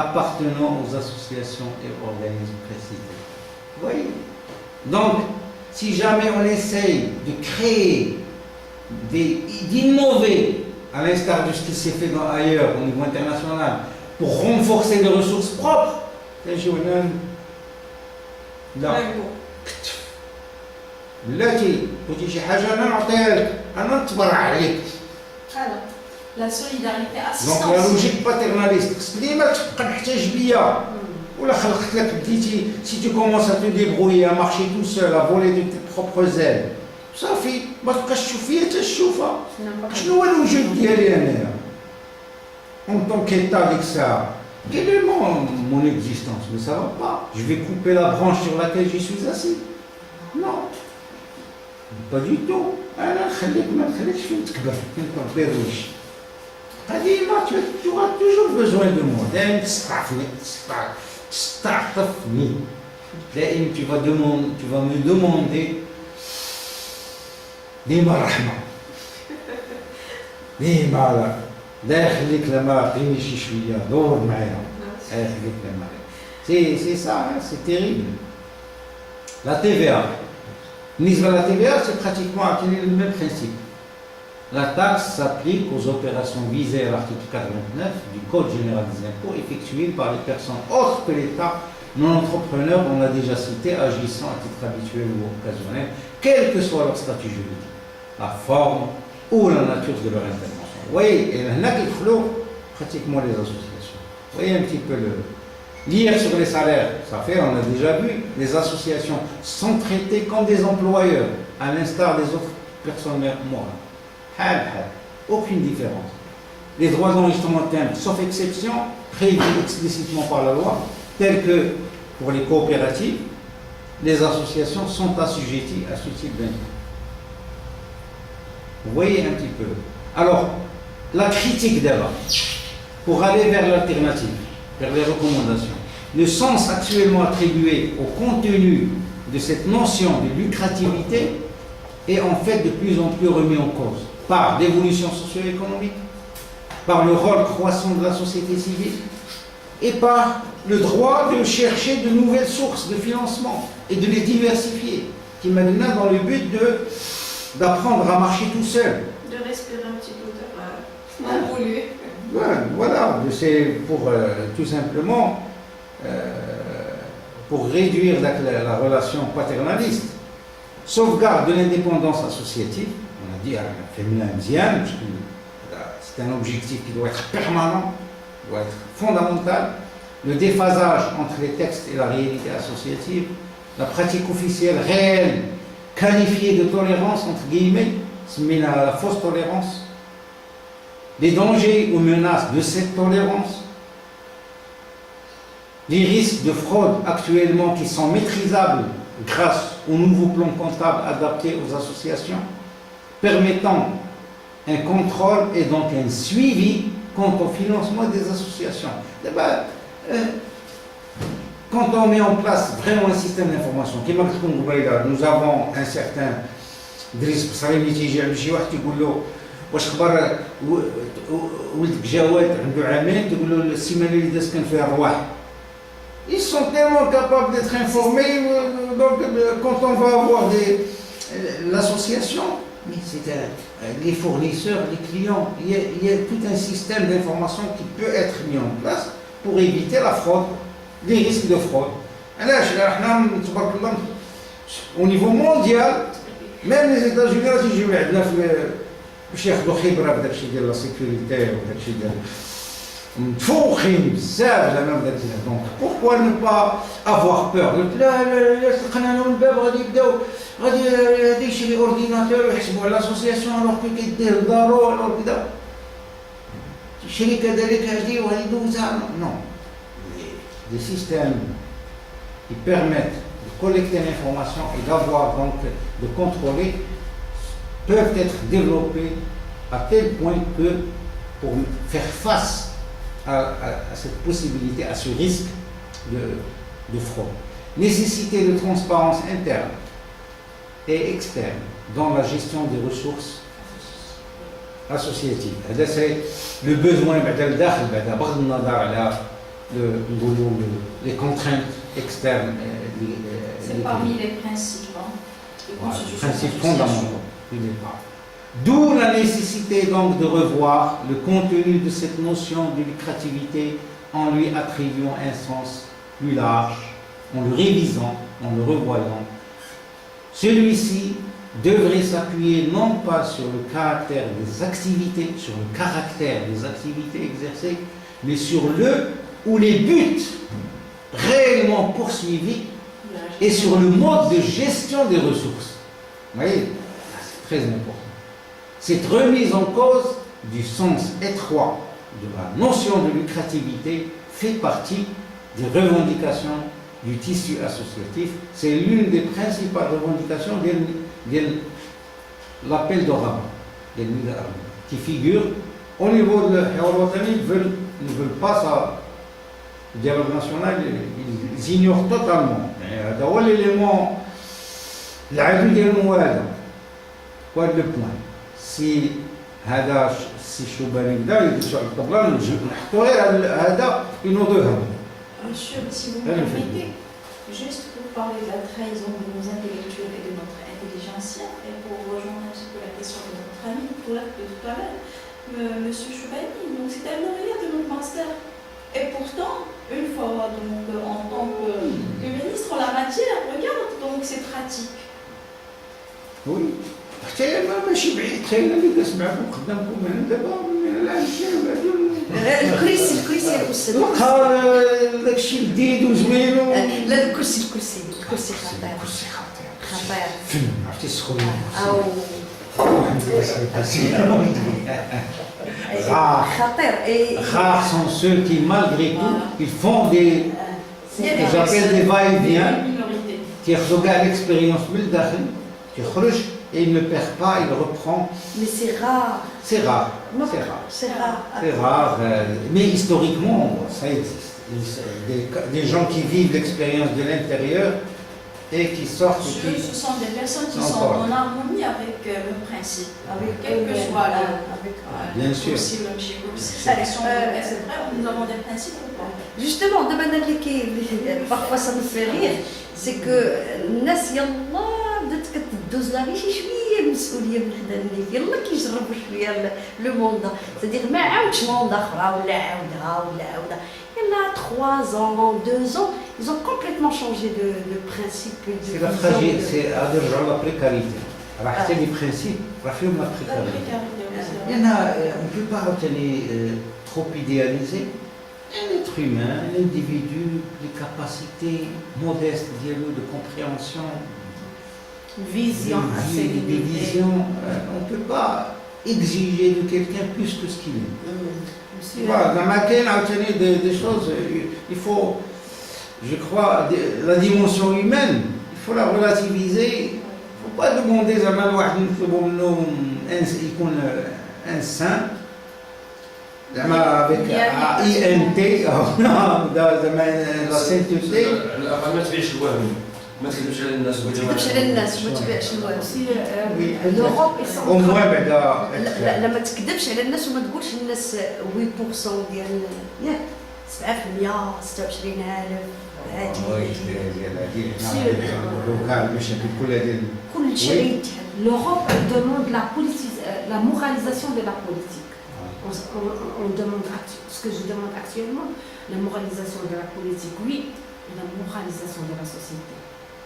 Appartenant aux associations et organismes précités. Vous voyez? Donc, si jamais on essaye de créer, d'innover, à l'instar de ce qui s'est fait ailleurs au niveau international, pour renforcer les ressources propres,
La solidarité
donc la logique paternaliste ديما تبقى محتاج ليا ولا خلقت لك بديتي si tu commences à te débrouiller à marcher tout seul à voler de tes propres ailes صافي ما تبقاش تشوف فيا حتى الشوفه شنو هو الوجود ديالي انايا en tant qu'état avec ça quelle est mon existence mais ça va pas je vais couper la branche sur laquelle je suis assis non pas du tout انا نخليك ما نخليكش فين تكبر فين تربي الوجه tu auras toujours besoin de moi. تستعطفني دائما tu vas me demander ديما الرحمة ديما لا لا يخليك لما قيمي شي شوية دور معايا لا يخليك لما c'est ça hein, c'est terrible. La TVA بالنسبة la TVA c'est pratiquement le même principe. La taxe s'applique aux opérations visées à l'article 89 du Code général des impôts effectuées par les personnes autres que l'État, non-entrepreneurs, on l'a déjà cité, agissant à titre habituel ou occasionnel, quel que soit leur statut juridique, la forme ou la nature de leur intervention. Vous voyez, et là qu'il faut pratiquement les associations. Vous voyez un petit peu le... Lire sur les salaires, ça fait, on a déjà vu, les associations sont traitées comme des employeurs, à l'instar des autres personnes morales. Aucune différence. Les droits d'enregistrement de timbre, sauf exception, prévus explicitement par la loi, tels que pour les coopératives, les associations sont assujetties à ce type d'impôt. Vous voyez un petit peu. Alors, la critique d'abord, pour aller vers l'alternative, vers les recommandations, le sens actuellement attribué au contenu de cette notion de lucrativité est en fait de plus en plus remis en cause par l'évolution socio-économique, par le rôle croissant de la société civile et par le droit de chercher de nouvelles sources de financement et de les diversifier, qui maintenant dans le but d'apprendre à marcher tout seul.
De respirer un petit peu d'air, non pollué.
Voilà, c'est pour tout simplement pour réduire la relation paternaliste. Sauvegarde de l'indépendance associative, on a dit à féminin indienne, parce que c'est un objectif qui doit être permanent, doit être fondamental. Le déphasage entre les textes et la réalité associative, la pratique officielle réelle, qualifiée de tolérance, entre guillemets, c'est la fausse tolérance, les dangers ou menaces de cette tolérance, les risques de fraude actuellement qui sont maîtrisables grâce au nouveau plan comptable adapté aux associations, permettant un contrôle et donc un suivi quant au financement des associations. Quand on met en place vraiment un système d'information, nous avons un certain Driss Bsarimi تيجي عند شي واحد تيقول له واش خبر ولدك جواد عنده عامين تقول له السيمانه اللي دازت كان فيها الرواح. Ils sont tellement capables d'être informés, donc quand on va avoir l'association, mais c'est les fournisseurs, les clients, il y a tout un système d'information qui peut être mis en place pour éviter la fraude, les risques de fraude. Au niveau mondial, même les États-Unis, si je vais باش ياخذوا خبره بداك الشيء ديال لا سيكوريتي وداك الشيء ديال متفوقين بزاف زعما بداك الشيء. دونك pourquoi ne pas avoir peur؟ لا سقنا لهم الباب غادي يبداو غادي يشري اورديناتور ويحسبوا على لاسوسياسيون الوغ كو كيدير لدارو الوغ كذا يشري كذلك هذه وغادي يدوزها. Non, des systèmes qui permettent de collecter l'information et d'avoir donc de contrôler peuvent être développés à tel point que pour faire face à cette possibilité, à ce risque de fraude. Nécessité de transparence interne et externe dans la gestion des ressources associatives. C'est le besoin les contraintes externes.
C'est parmi les principes.
Principes fondamentaux. D'où la nécessité donc de revoir le contenu de cette notion de lucrativité en lui attribuant un sens plus large, en le révisant, en le revoyant. Celui-ci devrait s'appuyer non pas sur le caractère des activités, exercées, mais sur le ou les buts réellement poursuivis et sur le mode de gestion des ressources. Vous voyez, c'est très important. Cette remise en cause du sens étroit de la notion de lucrativité fait partie des revendications du tissu associatif. C'est l'une des principales revendications de l'appel de Rabat, qui figure au niveau de l'Europe. Ils ne veulent pas ça. Le dialogue national, ils ignorent totalement. هذا هو l'élément العدو ديالهم هو هذا. هو le point. Si هذا si Choubani بدا يدوسوا على الطبلة نحطوا غير هذا ينوضوا يهربوا.
Monsieur, si vous me permettez, juste pour parler de la trahison de nos intellectuels et de notre intelligentsia, et pour rejoindre un petit peu la question de notre ami tout à l'heure, Monsieur Choubani, donc c'est un lauréat de notre master. Et pourtant, une fois donc, en tant que ministre en la matière, regarde, donc c'est pratique.
Oui. حتى ماشي بعيد حتى اللي كنسمعكم قدامكم هنا دابا من العشيه
الكرسي يا استاذ.
واخا داكشي جديد وزوين
لا الكرسي خطير. خطير.
فن عرفتي السخونيه.
او خطير.
Rares sont ceux qui, malgré tout, ils font des. J'appelle des va-et-vient. Qui regardent l'expérience من الداخل يخرج et il ne perd pas, il reprend.
Mais c'est rare.
C'est rare.
Non,
c'est rare.
C'est rare.
C'est rare. Mais historiquement, ça existe. Des gens qui vivent l'expérience de l'intérieur et qui sortent.
Ce sont des personnes qui sont en harmonie avec le principe, avec quel que soit
bien sûr.
Nous avons des principes ou pas?
Justement, parfois ça me fait rire, c'est que الناس يلا بدات كتدوز لا غير شي شويه المسؤوليه من حدا اللي يلا كيجربوا شويه لو موند سادير ما عاودش موند اخرى ولا عاودها يلا 3 ans 2 ans ils ont complètement changé de principe et de
c'est la fragilité, c'est à dire la précarité. Alors c'est les principes, la précarité. Il y en a, on ne peut pas retenir trop idéaliser. Un être humain, un individu, des capacités modestes, de compréhension,
vision,
des visions. On ne peut pas exiger de quelqu'un plus que ce qu'il est. Voilà, dans laquelle on tient des choses, il faut, je crois, la dimension humaine, il faut la relativiser. Il ne faut pas demander à un saint. avec INT la sainteté.
ما تبيعش الوهم ما تكذبش على الناس
ما تكذبش على الناس وما تبيعش الوهم.
Au moins بعدا
لا ما تكذبش على الناس وما تقولش الناس 8% ديال ياك 7% 26000 كل شيء.
L'Europe demande la moralisation de la politique. On demande, ce que je demande actuellement, la moralisation de la politique, oui, et la moralisation de la société.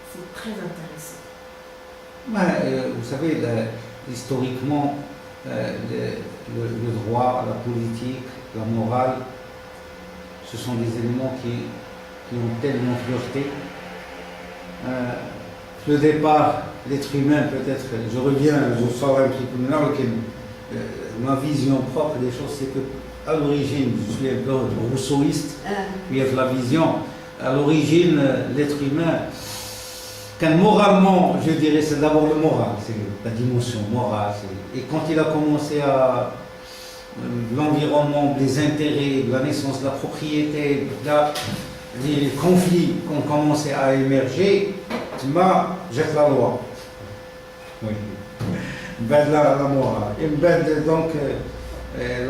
C'est très intéressant.
Vous savez, historiquement, le droit, la politique, la morale, ce sont des éléments qui ont tellement flirté. Le départ, l'être humain peut-être, je reviens, je sors un petit peu maintenant, ma vision propre des choses, c'est qu'à l'origine, je suis un peu rousseauiste, puis avec la vision, à l'origine, l'être humain, quand moralement, je dirais, c'est d'abord le moral, c'est la dimension morale. Et quand il a commencé à l'environnement, les intérêts, la naissance de la propriété, les conflits qui ont commencé à émerger, jette la loi. Oui. La morale. Et donc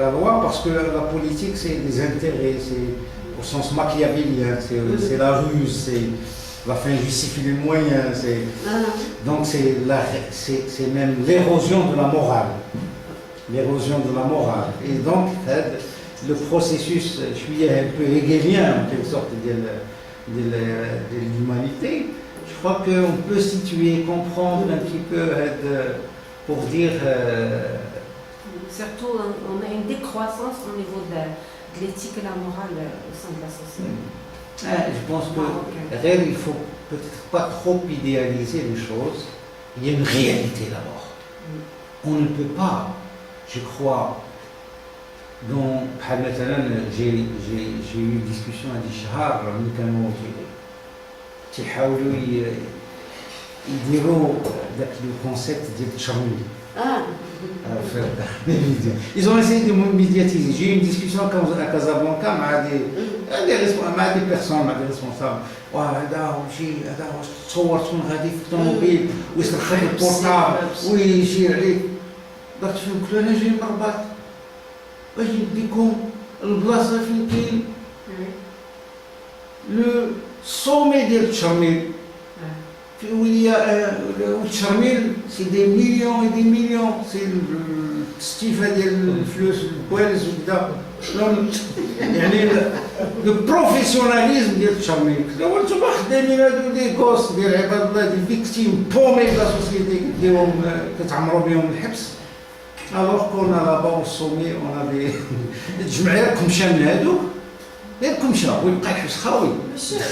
la loi, parce que la politique, c'est des intérêts, c'est au sens machiavélien, c'est la ruse, c'est la fin justifie les moyens, donc c'est même l'érosion de la morale. L'érosion de la morale. Et donc, le processus, je suis un peu hegelien en quelque sorte de l'humanité. Je crois qu'on peut situer, comprendre un petit peu pour dire.
Surtout, on a une décroissance au niveau de l'éthique et la morale au sein de la société.
Je pense que il ne faut peut-être pas trop idéaliser les choses. Il y a une réalité d'abord. On ne peut pas, je crois, j'ai eu une discussion à Dishar, يديروا ذاك الكونسيبت ديال التشرميل. Ils ont essayé de me médiatiser. J'ai eu une discussion à Casablanca avec مع دي بيرسون مع دي ريسبونسابل وهذا وشي هذا واش تصور تكون غادي في الطوموبيل ويسرق لك البورطابل ويشير عليك درت فيهم قلت له انا جاي من الرباط باش نديكم البلاصه فين كاين لو سومي ديال التشرميل في وليا التشرميل سي دي مليون دي مليون سي الاستيفاء ديال الفلوس البوالز وكذا يعني لو بروفيسيوناليزم ديال التشرميل هو نتوما خدامين هادو دي كوس ديال عباد الله دي فيكتيم بومي لا سوسيتي كديرهم كتعمروا بهم الحبس الوغ كنا لابا والصومي ونا دي الجمعيه الكمشان هادو غير كمشا ويبقى الحبس خاوي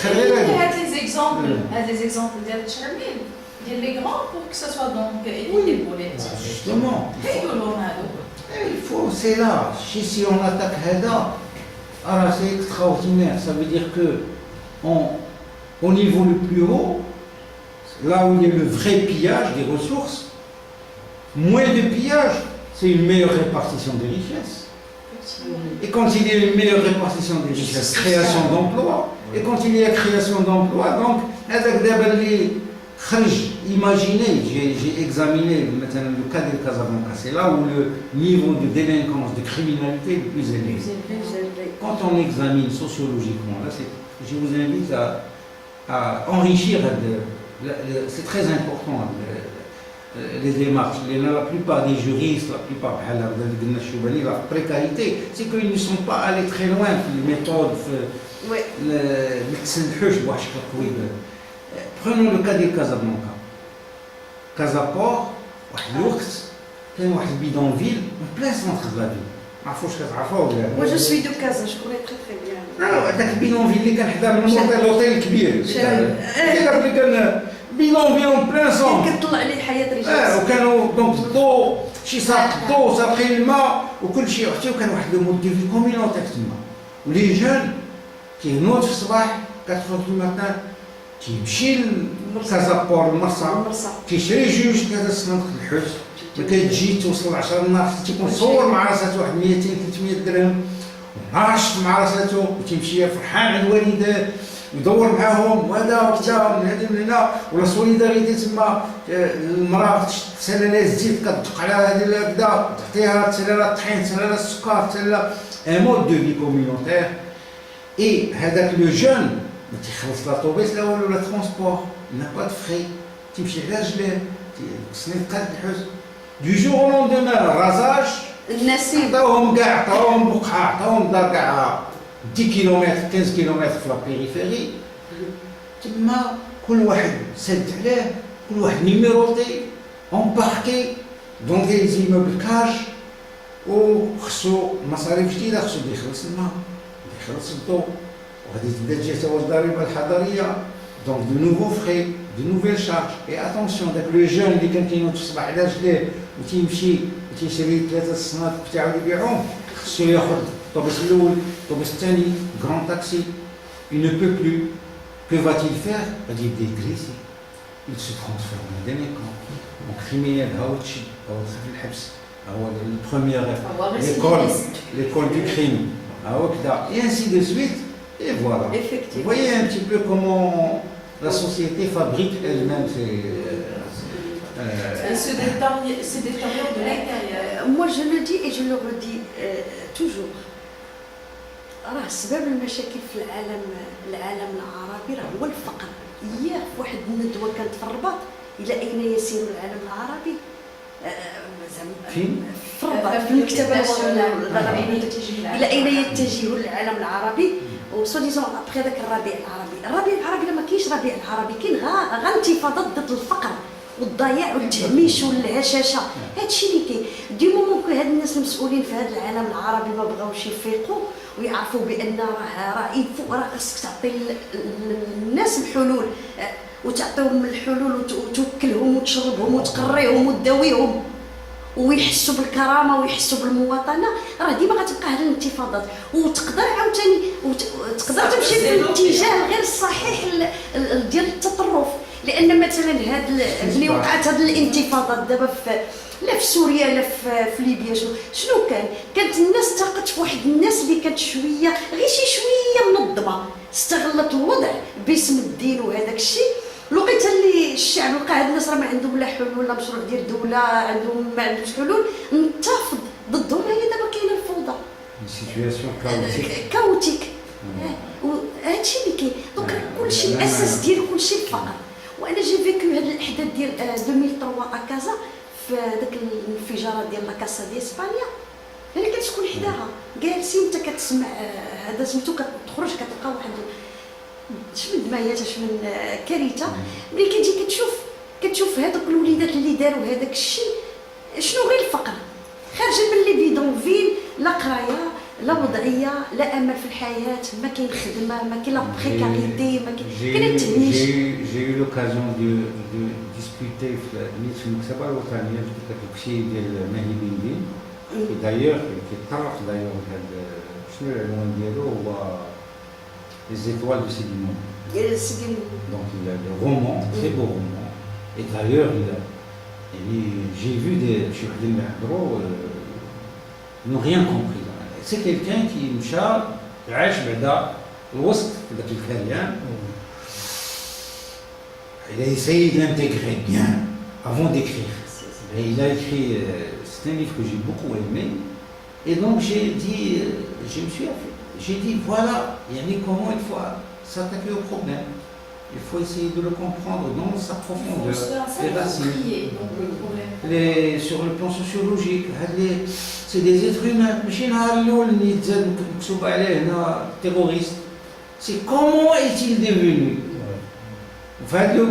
هاد لي زيكزامبل ديال التشرميل ديال لي غران بور كو سا سوا دونك ايدي pour les petits
جوستومون
يقولوا هادو
il faut c'est là si on attaque هذا راه c'est extraordinaire ça veut dire que au niveau le plus haut là où il y a le vrai pillage des ressources moins de pillage c'est une meilleure répartition des richesses. Et quand il y a une meilleure répartition des richesses, création d'emplois, et quand il y a création d'emplois, donc, imaginez, j'ai examiné le cas de Casablanca, c'est là où le niveau de délinquance, de criminalité est le plus élevé. Quand on examine sociologiquement, là, je vous invite à enrichir, c'est très important. Les démarches, la plupart des juristes, la plupart de la précarité, c'est qu'ils ne sont pas allés très loin dans les méthodes. Prenons le cas de Casablanca. Casaport, c'est un bidonville en plein centre de la ville.
Moi je suis de Casa, je connais très très bien.
هذاك البيدونفيل اللي كان حدا من الهوتيل الكبير. بيدونفيل en plein centre.
كتطلع عليه الحياه رجال.
وكانوا دونك الضو شي ساق الضو ساقين الماء وكل شيء حتى وكان واحد المود في كومينوتيك تما. ولي جون كينوض في الصباح 4 دو ماتان كيمشي لكازابور المرسى كيشري جوج 3 سنين الحوت كتجي توصل 10 النهار تيكون صور مع راساتو واحد 200 300 درهم وناشط مع راساتو وتيمشي فرحان عند والديه يدور معاهم وهذا وكذا من هذه من هنا ولا سوليداريتي تما المراه تسالى لها الزيت كتدق على هذه كذا تعطيها تسالى لها الطحين تسالى لها السكر تسالى لها ان مود دو في كوميونيتير اي هذاك لو جون ما تيخلص لا طوبيس لا والو لا ترونسبور نا با دو فري تيمشي على رجليه تسني قاد الحوت دو جور او لوندومان الرازاج
الناس
عطاوهم كاع عطاوهم بقعه عطاوهم دار كاع 10 كيلومتر 15 كيلومتر في لا بيريفيري تما كل واحد سد عليه كل واحد نيميروطي امباركي دون دي زيموبل كاج وخصو مصاريف جديده خصو يخلص الماء يخلص الضوء وغادي تبدا تجي حتى هو الضريبه الحضريه دونك دو نوفو فري دو نوفيل شارج اي اتونسيون داك لو جون اللي كان كينوض في الصباح على رجليه وتيمشي وتيشري 3 الصناديق تاعو يبيعهم خصو ياخذ الطوبيس الاول الطوبيس الثاني غران تاكسي il ne peut plus que va-t-il faire غادي يبدا يكريسي il se transforme en délinquant en criminel هاو تشد هاو في الحبس هو البروميير l'école du crime هاو كذا et ainsi de suite et voilà vous voyez un petit peu comment la société fabrique elle-même
se détériore de l'intérieur.
Moi je le dis et je le redis toujours. راه سبب المشاكل في العالم العربي راه هو الفقر. اياه في واحد الندوه كانت في الرباط الى اين يسير العالم العربي
فين؟
في الرباط في المكتبه الى اين يتجه العالم العربي وسوليزون ابخي ذاك الربيع العربي لما كاينش ربيع العربي كاين غا انتفاضات ضد الفقر والضياع والتهميش والهشاشه هادشي اللي كاين دي مومون هاد الناس المسؤولين في هذا العالم العربي ما بغاوش يفيقوا ويعرفوا بان راه خاصك تعطي الناس الحلول وتعطيهم الحلول وتوكلهم وتشربهم وتقريهم وتداويهم ويحسوا بالكرامه ويحسوا بالمواطنه راه ديما غتبقى هاد الانتفاضات وتقدر عاوتاني تقدر تمشي في الاتجاه غير الصحيح ديال التطرف لان مثلا ملي وقعت هذه الانتفاضات دابا لا في سوريا لا في ليبيا شنو كانت الناس تاقت في واحد الناس اللي كانت شويه غير شويه منظمه استغلت الوضع باسم الدين وهذاك الشيء لقيت اللي الشعب لقى هاد الناس راه ما عندهم لا حلول لا مشروع ديال الدوله عندهم ما عندهمش حلول انتفض ضدهم هي دابا كاينه الفوضى
سيتوياسيون
كاوتيك وهادشي اللي كاين دونك كلشي الاساس ديال كلشي الفقر وانا جي فيكو هاد الاحداث ديال 2003 اكازا في داك الانفجارات ديال لاكاسا ديال اسبانيا انا كنت شكون حداها جالسين انت كتسمع هذا سميتو كتخرج كتلقى واحد شمن دمايات شمن كارثه ملي كتجي كتشوف هذوك الوليدات اللي داروا هذاك الشيء شنو غير الفقر خارجه من لي بيدونفيل لا قرايه لا وضعيه لا امل في الحياه ما كاين خدمه ما كاين لا بريكاريتي ما كاين التهميش.
J'ai eu l'occasion de discuter في المكتبه الوطنيه في الشيء ديال ماهي بن دين دايوغ كيتطرق دايوغ هذا شنو العنوان ديالو هو Les étoiles de Sédimon. Donc il a des romans, très beaux romans. Et d'ailleurs, j'ai vu des chefs n'ont rien compris. C'est quelqu'un qui عاش بعدا الوسط في ذاك الكريان. Il a essayé de l'intégrer bien avant d'écrire. Et il a écrit, c'est un livre que j'ai beaucoup aimé. Et donc j'ai dit, je me suis affairé. J'ai dit voilà, comment il faut s'attaquer au problème. Il faut essayer de le comprendre dans sa profondeur, les racines. Sur le plan sociologique, c'est des êtres humains. Terroriste. C'est comment est-il devenu?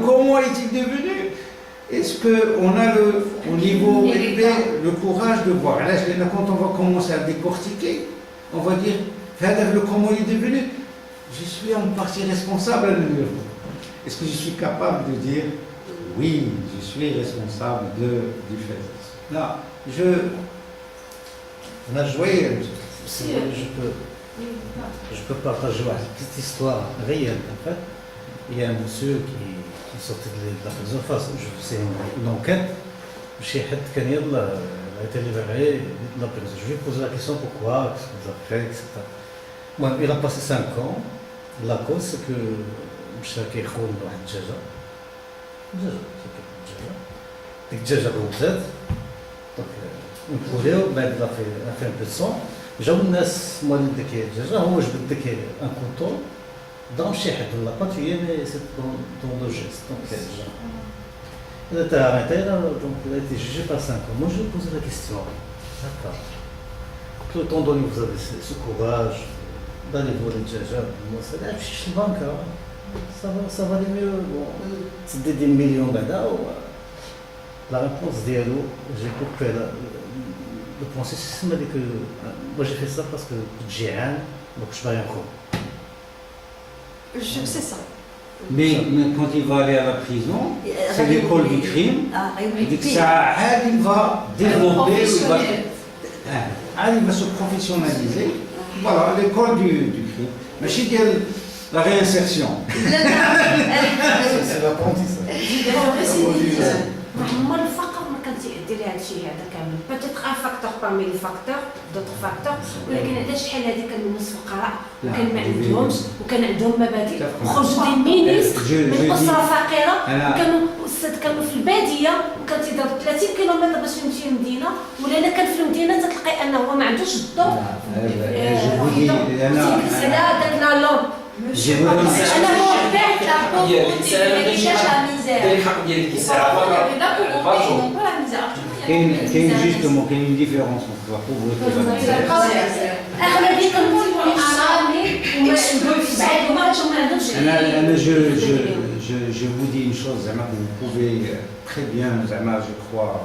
Comment est-il devenu? Est-ce qu'on a au niveau élevé le courage de voir? Là, quand on va commencer à décortiquer, on va dire comment il est devenu, je suis en partie responsable. Est-ce que je suis capable de dire oui, je suis responsable du fait? Là, on a joué.
Je peux partager une petite histoire réelle. En fait, il y a un monsieur qui sortait de la prison face. C'est une enquête. Il a été libéré de la prison. Je lui ai posé la question pourquoi, qu'est-ce que vous avez fait, etc. Bon, il a passé 5 ans. La cause, c'est que مشى كيخون واحد الدجاجة ديك الدجاجة غوتات دونك نخوليو بعد لا في ان بو سون جاو الناس موالين ديك الدجاجة هو جبد ديك ان كوطو دا مشى يحدو لاباط هي مي سي دون لو جيست دونك il était arrêté là, donc il a été jugé par 5 ans. Moi je lui pose la question, d'accord, tout le temps donné vous avez ce courage d'aller voir les djajab, moi ça va chez le banque, ça va aller mieux, bon, c'est des millions d'euros. La réponse d'Yalo, j'ai compris le processus m'a dit que moi j'ai fait ça parce que j'ai rien, donc je vais rien comprendre.
Je sais ça.
Mais quand il va aller à la prison, c'est l'école du crime. Il dit que ça, il va développer, il va se professionnaliser. Voilà, l'école du crime. Mais je dis la réinsertion.
C'est l'apprentissage.
ما الفقر ما كان تيأدي لهذا الشيء هذا كامل بوتيتر ان فاكتور بارمي لي فاكتور دوطر فاكتور ولكن علاش شحال هذه كانوا الناس فقراء وكان ما عندهمش وكان عندهم مبادئ خرجوا دي مينيستر من اسره فقيره كانوا كانوا في الباديه وكان تيضرب 30 كيلومتر باش يمشي للمدينه ولا الا كان في المدينه تلقى انه هو ما عندوش الضوء على داك لا لومب انا هو بعت لا بوفرتي لا ميزير
الحق ديال الكساعه
كاين جوستومون كاين une différence entre la pauvreté et la misère.
اغلبيه كنقولوا اراضي وما عندهمش
je vous dis une chose زعما que vous pouvez très bien زعما je crois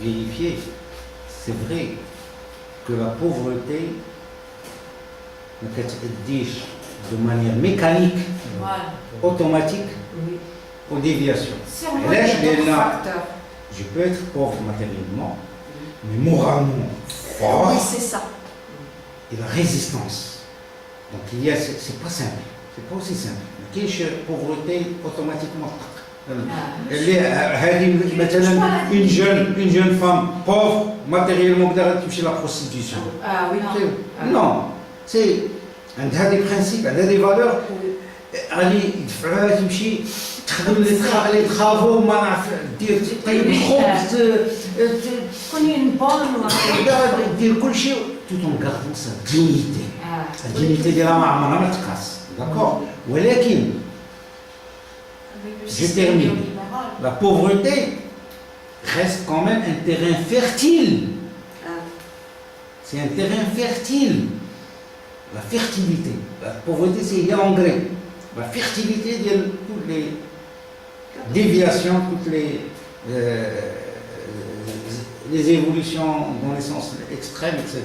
vérifier. C'est vrai que la pauvreté ne كتأديش de manière mécanique, automatique, aux déviations. Je peux être pauvre matériellement, mais moralement fort.
Oui, c'est ça.
Et la résistance. Donc c'est pas simple, c'est pas aussi simple. كاينش بوفرتي اوتوماتيكمون اللي هذه مثلا اون جون فام بوف ماتيريالمون قادره تمشي لا بروستيتيسيون نو سي عندها دي برانسيب عندها دي فالور غادي يدفعوها تمشي تخدم لي ترافو ما نعرف دير طيب الخبز
تكوني نبون
دير كل شيء tout en gardant sa dignité. La dignité ديالها ما عمرها ما تقاس d'accord ولكن je termine. La pauvreté reste quand même un terrain fertile. C'est un terrain fertile. La fertilité. La pauvreté, c'est il y a l'engrais. La fertilité de toutes les déviations, toutes les évolutions dans les sens extrêmes, etc.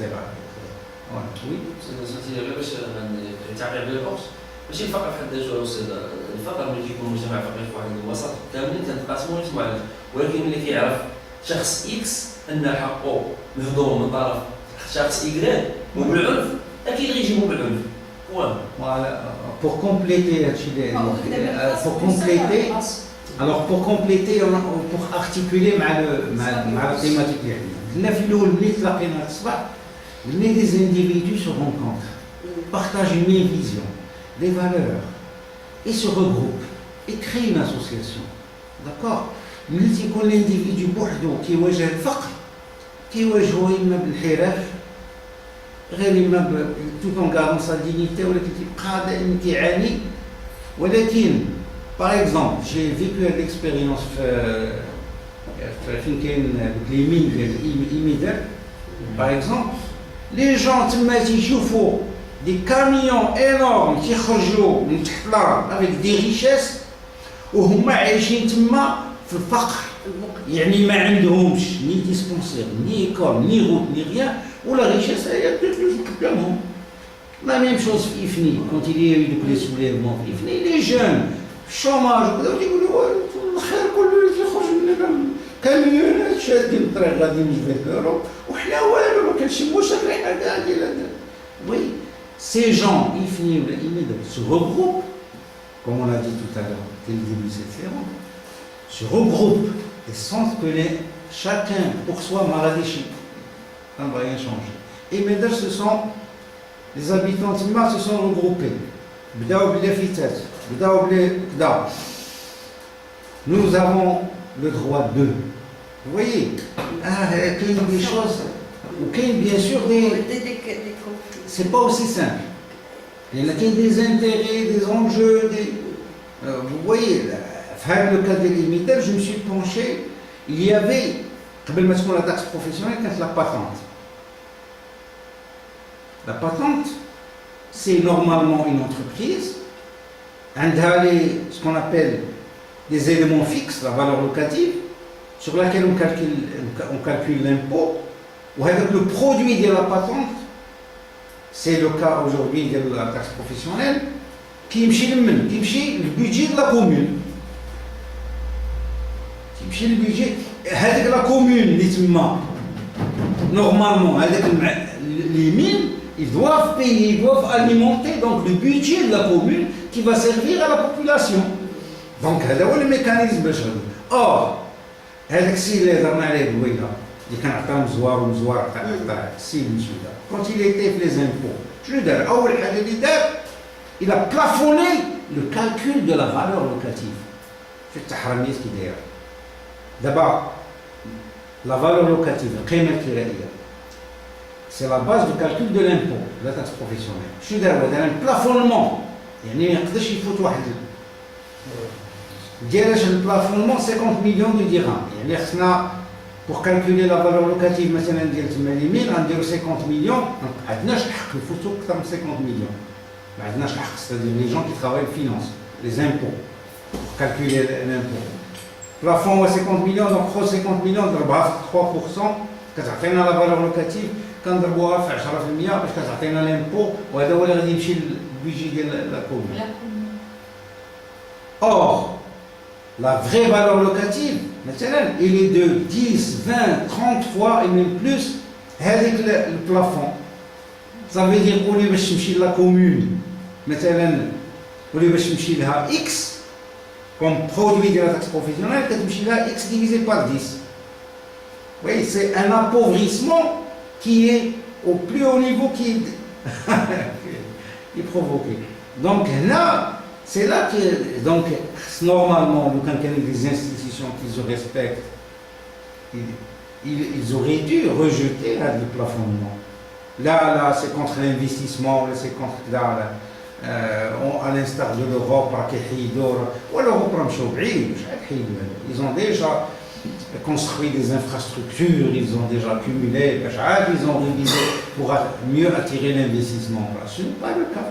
Voilà. Oui.
باش نتابع بالوقت ماشي الفقر في حد ذاته استاذ الفقر ملي كيكون مجتمع فقير في واحد الوسط كاملين كنتقاسموا لمجموعات ولكن ملي كيعرف شخص اكس ان حقه مهضوم من طرف شخص ايكغيك وبالعنف اكيد غيجيبوا بالعنف
Voilà. Pour compléter, pour compléter, pour articuler la thématique ديالنا في الاول ملي تلاقينا هذا الصباح ملي des individus se rencontrent partagent une même vision des valeurs et se regroupent et créent une association d'accord ملي تيكون l'individu بوحدو كيواجه الفقر كيواجهو اما بالانحراف غير اما tout en gardant sa dignité ولكن تيبقى دائما كيعاني ولكن par exemple j'ai vécu une expérience فين كاين لي مين ديال إيميدال par exemple les gens تما تيشوفوا des camions énormes تيخرجوا من تحت الارض avec des richesses وهما عايشين تما في الفقر يعني ما عندهمش ني ديسبونسير ني ايكول ني روت ني ريان ولا ريشيس هي قدامهم لا ميم شوز في إفني كونت يديروا دوك لي سوليفمون في إفني لي جون في الشوماج وكذا تيقولوا الخير كله اللي تيخرج من كاميونات شادين الطريق غاديين يفكروا وحنا والو ما كنشموش الريحه كاع ديال وي سي جون إفني ولا إيميدال se regroupent comme on l'a dit tout à l'heure dès le début de cette séance se regroupent et sentent que chacun pour soi maladéchi ça ne va rien changer et maintenant ce sont les habitants de Tma se sont regroupés بداو باللافتات بداو بالكدا nous avons le droit de vous voyez qu'il y a des choses ou qu'il y a bien sûr des c'est pas aussi simple il y a des intérêts des enjeux vous voyez dans le cas de l'immigré je me suis penché il y avait قبل ما تكون la taxe professionnelle كانت la patente la patente c'est normalement une entreprise عندها ce qu'on appelle des éléments fixes, la valeur locative, sur laquelle on calcule l'impôt. Ou avec le produit de la patente, c'est le cas aujourd'hui de la taxe professionnelle, qui est le budget de la commune. Qui est le budget de la commune, normalement, avec les mines, ils doivent payer, ils doivent alimenter donc, le budget de la commune qui va servir à la population. Donc, هذا هو الميكانيزم باش اور هذاك السيد اللي هضرنا عليه قبيله اللي كان عطاه مزوار ومزوار تاع السيد مسوده كونت il était في les impôts شنو دار اول حاجه اللي دار il a plafonné le calcul de la valeur locative في التحرميات كي دايره دابا la valeur locative القيمه الكرائيه c'est la base du calcul de l'impôt de la taxe professionnelle شنو دار un plafonnement يعني ما يقدرش يفوت واحد ديالش البلافونمون 50 مليون دو درهم يعني خصنا pour calculer la valeur locative مثلا ديال تما اليمين غنديروا 50 مليون ما عندناش الحق نفوتوا اكثر من 50 مليون ما عندناش الحق c'est-à-dire les gens qui travaillent en finance les impôts pour calculer l'impôt plafond هو 50 مليون donc 50 مليون ضربها في 3% كتعطينا la valeur locative كنضربوها في 10% باش كتعطينا لامبو وهذا هو اللي غادي يمشي للبيجي ديال لا كومون or la vraie valeur locative, maintenant, il est de 10, 20, 30 fois et même plus avec le plafond. Ça veut dire qu'on est chez la commune, maintenant, واللي باش تمشي لها X comme produit de la taxe professionnelle, كتمشي لها X divisé par 10. Oui, c'est un appauvrissement qui est au plus haut niveau qui est provoqué. Donc là, c'est là que, donc, normalement, quand il y a des institutions qui se respectent, ils auraient dû rejeter le plafonnement. Là, c'est contre l'investissement, là, c'est contre à l'instar de l'Europe, ils ont déjà construit des infrastructures, ils ont déjà accumulé, ils ont révisé pour mieux attirer l'investissement. Ce n'est pas le cas.